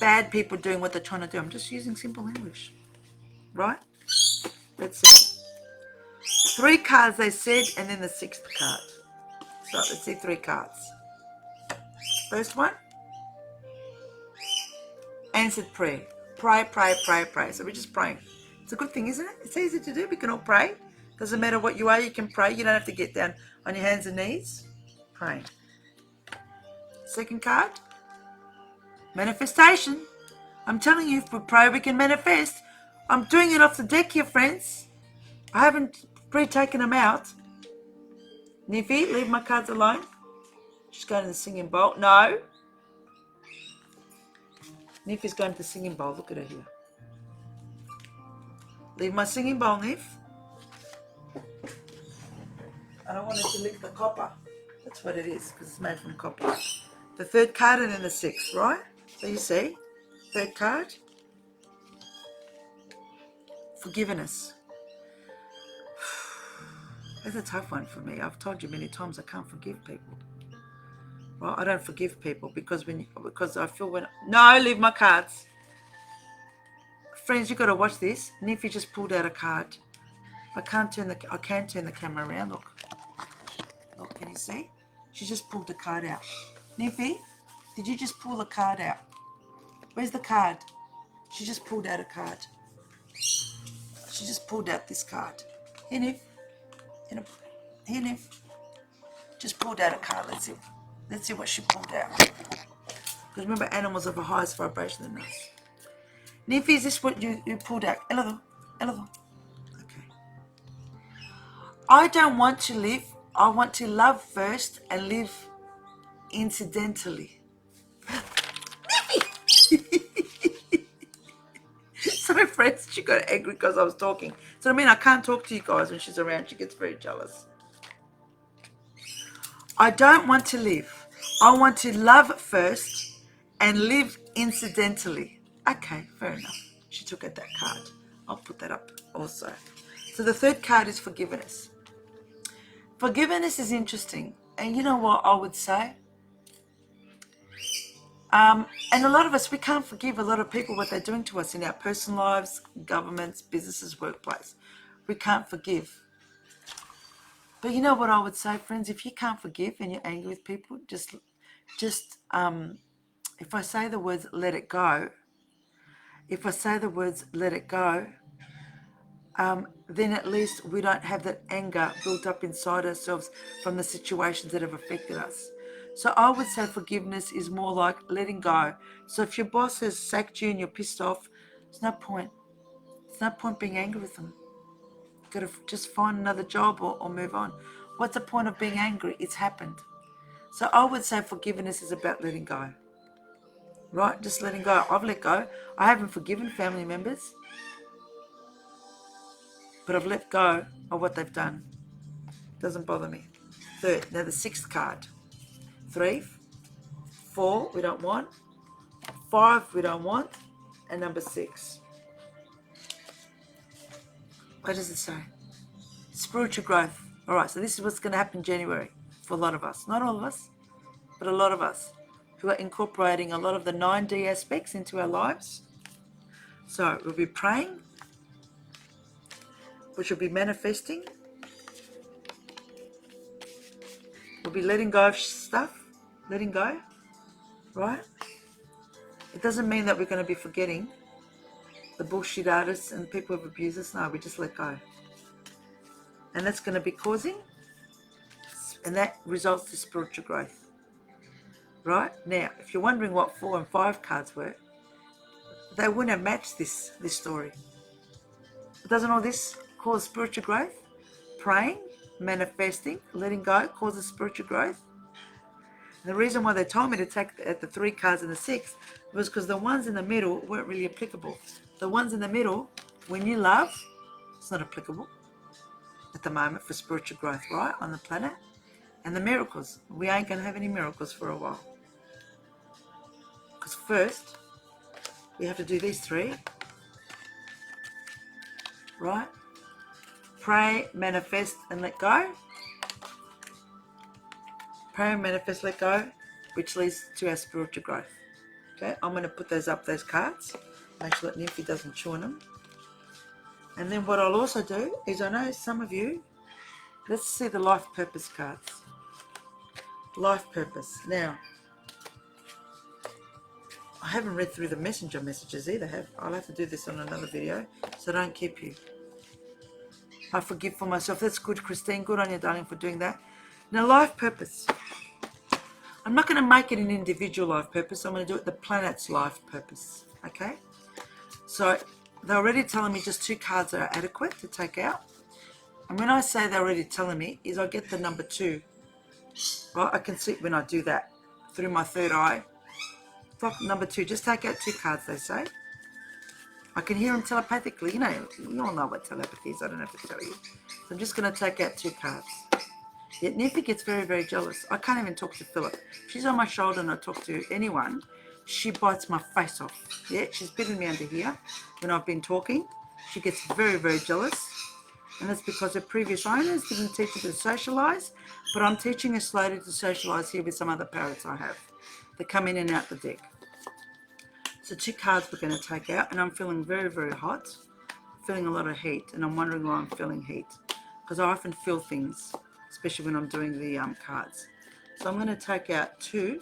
bad people doing what they're trying to do? I'm just using simple English, right? Let's see. 3 cards they said, and then the 6th card. So let's see 3 cards. First one, answered prayer. Pray, pray, pray, pray. So we're just praying. It's a good thing, isn't it? It's easy to do. We can all pray. Doesn't matter what you are, you can pray. You don't have to get down on your hands and knees. Praying. Second card, manifestation. I'm telling you, if we pray, we can manifest. I'm doing it off the deck here, friends. I haven't pre-taken them out. Niffy, leave my cards alone. She's going to the singing bowl. No. Niffy's going to the singing bowl. Look at her here. Leave my singing bowl, Niff. I don't want it to lick the copper. That's what it is, because it's made from copper. The 3rd card and then the 6th, right? So you see, 3rd card, forgiveness. That's a tough one for me. I've told you many times I can't forgive people. Well, I don't forgive people because I feel no, leave my cards. Friends, you've got to watch this. Niffy just pulled out a card. I can turn the camera around. Look, can you see? She just pulled the card out. Niffy, did you just pull the card out? Where's the card? She just pulled out a card. She just pulled out this card. Here, Niff. Here, Niff. Just pulled out a card. Let's see what she pulled out. Because remember, animals have a highest vibration than us. Niffy, is this what you pulled out? Elevon. Okay. I don't want to live. I want to love first and live incidentally. Sorry, friends, she got angry because I was talking. So I can't talk to you guys when she's around. She gets very jealous. I don't want to live. I want to love first and live incidentally. Okay, fair enough. She took out that card. I'll put that up also. So the 3rd card is forgiveness. Forgiveness is interesting. And you know what I would say? And a lot of us, we can't forgive a lot of people what they're doing to us in our personal lives, governments, businesses, workplace. We can't forgive. But you know what I would say, friends? If you can't forgive and you're angry with people, just if I say the words, let it go. If I say the words, let it go, then at least we don't have that anger built up inside ourselves from the situations that have affected us. So I would say forgiveness is more like letting go. So if your boss has sacked you and you're pissed off, there's no point. There's no point being angry with them. You've got to just find another job or move on. What's the point of being angry? It's happened. So I would say forgiveness is about letting go. Right? Just letting go. I've let go. I haven't forgiven family members, but I've let go of what they've done. Doesn't bother me. Third. Now the sixth card. 3, 4, we don't want. 5, we don't want. And number 6. What does it say? Spiritual growth. All right, so this is what's going to happen in January for a lot of us. Not all of us, but a lot of us who are incorporating a lot of the 9D aspects into our lives. So we'll be praying, which will be manifesting. We'll be letting go of stuff, letting go, right? It doesn't mean that we're going to be forgetting the bullshit artists and people who've abused us. No, we just let go. And that's going to be causing, and that results to spiritual growth. Right? Now, if you're wondering what 4 and 5 cards were, they wouldn't have matched this story. Doesn't all this cause spiritual growth? Praying, manifesting, letting go causes spiritual growth. And the reason why they told me to take at the 3 cards and the 6 was because the ones in the middle weren't really applicable. The ones in the middle, when you love, it's not applicable at the moment for spiritual growth, right, on the planet. And the miracles, we ain't going to have any miracles for a while. Because first, we have to do these 3, right? Pray, manifest, and let go. Pray, manifest, let go, which leads to our spiritual growth. Okay, I'm going to put those up, those cards. Make sure that Nymphy doesn't chew on them. And then what I'll also do is, I know some of you, let's see the life purpose cards. Life purpose. Now, I haven't read through the messenger messages either. I'll have to do this on another video, so don't keep you. I forgive for myself. That's good, Christine. Good on you, darling, for doing that. Now, life purpose. I'm not going to make it an individual life purpose. I'm going to do it the planet's life purpose. Okay? So, they're already telling me just 2 cards are adequate to take out. And when I say they're already telling me, is I get the number 2. Right? I can see it when I do that through my third eye. Number 2, just take out 2 cards, they say. I can hear them telepathically. You know, you all know what telepathy is. I don't have to tell you. So I'm just going to take out 2 cards. Yet Nymphy gets very, very jealous. I can't even talk to Philip. She's on my shoulder and I talk to anyone. She bites my face off. Yeah, she's bitten me under here when I've been talking. She gets very, very jealous. And that's because her previous owners didn't teach her to socialise. But I'm teaching her slowly to socialise here with some other parrots I have. They come in and out the deck. So 2 cards we're going to take out, and I'm feeling very, very hot, feeling a lot of heat, and I'm wondering why I'm feeling heat, because I often feel things, especially when I'm doing the cards. So I'm going to take out 2,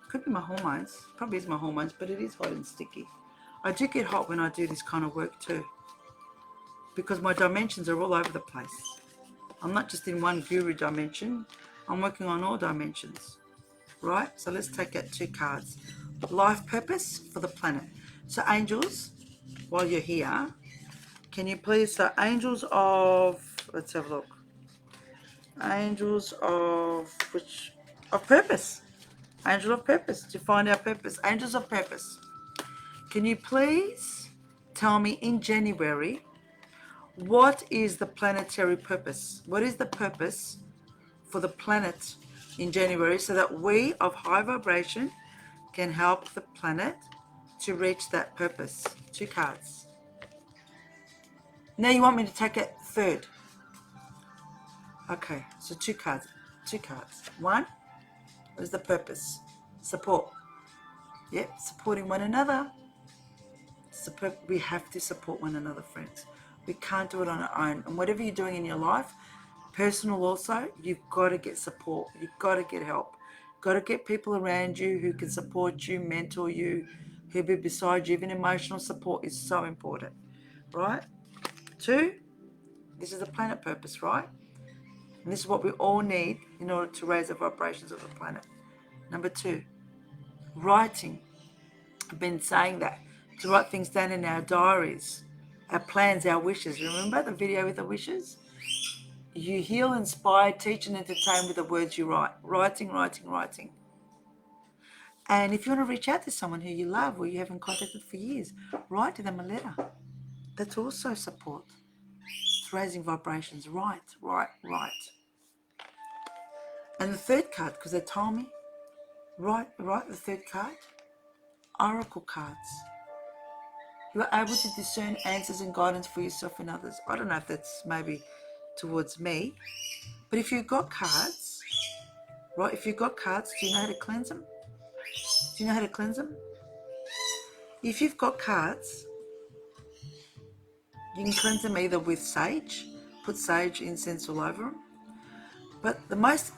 could be my hormones, probably is my hormones, but it is hot and sticky. I do get hot when I do this kind of work too, because my dimensions are all over the place. I'm not just in one guru dimension, I'm working on all dimensions, right? So let's take out 2 cards. Life purpose for the planet. So angels, while you're here, can you please, so angels of, let's have a look. Angels of purpose. Angel of purpose, to find our purpose. Angels of purpose. Can you please tell me in January, what is the planetary purpose? What is the purpose for the planet in January so that we of high vibration can help the planet to reach that purpose? 2 cards. Now you want me to take it third. Okay, so 2 cards. 2 cards. 1, what is the purpose? Support. Yep, supporting one another. We have to support one another, friends. We can't do it on our own. And whatever you're doing in your life, personal also, you've got to get support. You've got to get help. Got to get people around you who can support you, mentor you, who'll be beside you. Even emotional support is so important, right? 2, this is the planet purpose, right? And this is what we all need in order to raise the vibrations of the planet. Number 2, writing. I've been saying that, to write things down in our diaries, our plans, our wishes. Remember the video with the wishes? You heal, inspire, teach, and entertain with the words you write. Writing, writing, writing. And if you want to reach out to someone who you love or you haven't contacted for years, write to them a letter. That's also support. It's raising vibrations. Right. And the third card, because they told me, right, the third card, oracle cards. You are able to discern answers and guidance for yourself and others. I don't know if that's maybe towards me, but if you've got cards, right, if you've got cards, do you know how to cleanse them? Do you know how to cleanse them? If you've got cards, you can cleanse them either with sage, put sage incense all over them, but the most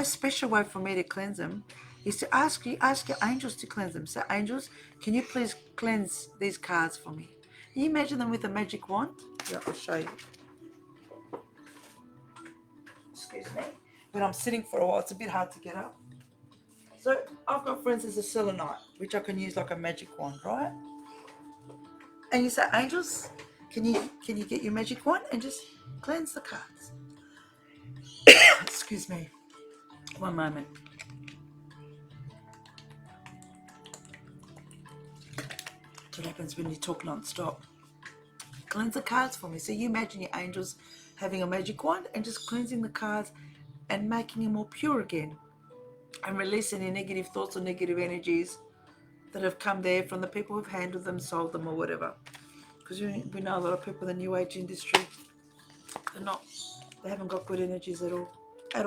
special way for me to cleanse them is to ask your angels to cleanse them. So angels, can you please cleanse these cards for me? Can you imagine them with a magic wand? Yeah, I'll show you. Excuse me. When I'm sitting for a while, it's a bit hard to get up. So I've got, for instance, a selenite, which I can use like a magic wand, right? And you say, angels, can you get your magic wand and just cleanse the cards? Excuse me. One moment. That's what happens when you talk non-stop. Cleanse the cards for me. So you imagine your angels having a magic wand and just cleansing the cards and making them more pure again, and release any negative thoughts or negative energies that have come there from the people who've handled them, sold them, or whatever. Because we know a lot of people in the New Age industry, they haven't got good energies at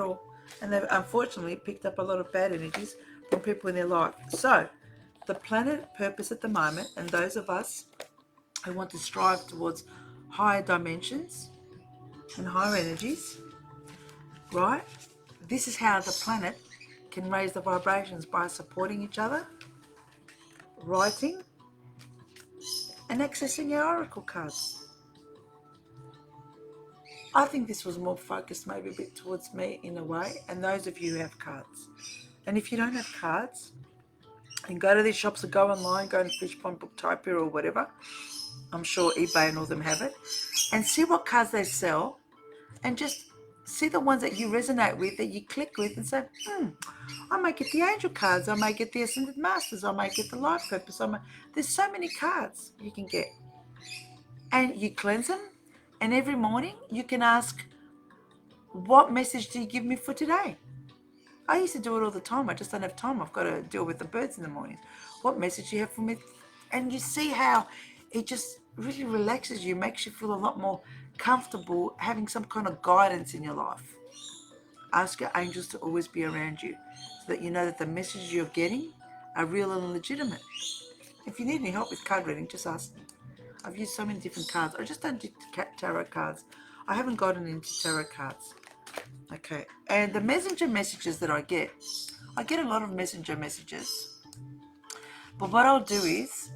all. And they've unfortunately picked up a lot of bad energies from people in their life. So the planet purpose at the moment, and those of us who want to strive towards higher dimensions and higher energies, right? This is how the planet can raise the vibrations, by supporting each other, writing, and accessing your oracle cards. I think this was more focused maybe a bit towards me in a way, and those of you who have cards. And if you don't have cards, you can go to these shops or go online, go to Fishpond Booktopia or whatever. I'm sure eBay and all them have it. And see what cards they sell, and just see the ones that you resonate with, that you click with, and say, I might get the angel cards, I might get the Ascended Masters, I might get the Life Purpose. There's so many cards you can get. And you cleanse them, and every morning you can ask, what message do you give me for today? I used to do it all the time. I just don't have time. I've got to deal with the birds in the morning. What message do you have for me? And you see how it just really relaxes you, makes you feel a lot more comfortable having some kind of guidance in your life. Ask your angels to always be around you, so that you know that the messages you're getting are real and legitimate. If you need any help with card reading, just ask me. I've used so many different cards. I just don't do tarot cards. I haven't gotten into tarot cards. Okay, and the messenger messages that I get a lot of messenger messages. But what I'll do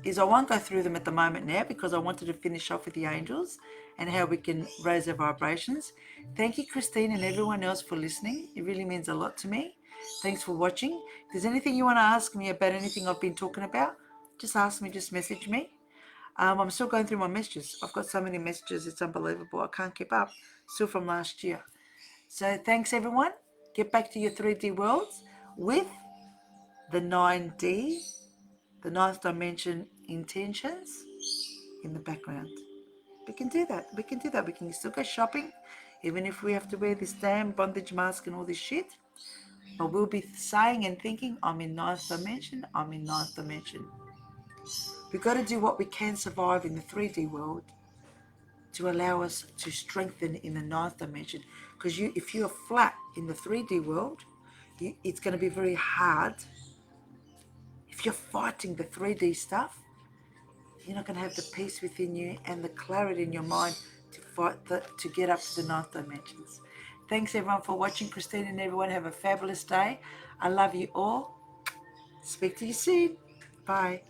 is I won't go through them at the moment now, because I wanted to finish off with the angels and how we can raise their vibrations. Thank you, Christine, and everyone else for listening. It really means a lot to me. Thanks for watching. If there's anything you want to ask me about anything I've been talking about, just ask me, just message me. I'm still going through my messages. I've got so many messages, it's unbelievable. I can't keep up. Still from last year. So thanks, everyone. Get back to your 3D worlds with the 9D, the ninth dimension intentions in the background. We can do that. We can still go shopping, even if we have to wear this damn bondage mask and all this shit. But we'll be saying and thinking, I'm in ninth dimension, I'm in ninth dimension. We've got to do what we can survive in the 3D world to allow us to strengthen in the ninth dimension. Because if you're flat in the 3D world, it's going to be very hard. If you're fighting the 3D stuff, you're not going to have the peace within you and the clarity in your mind to fight to get up to the ninth dimensions. Thanks, everyone, for watching. Christine and everyone, have a fabulous day. I love you all. Speak to you soon. Bye.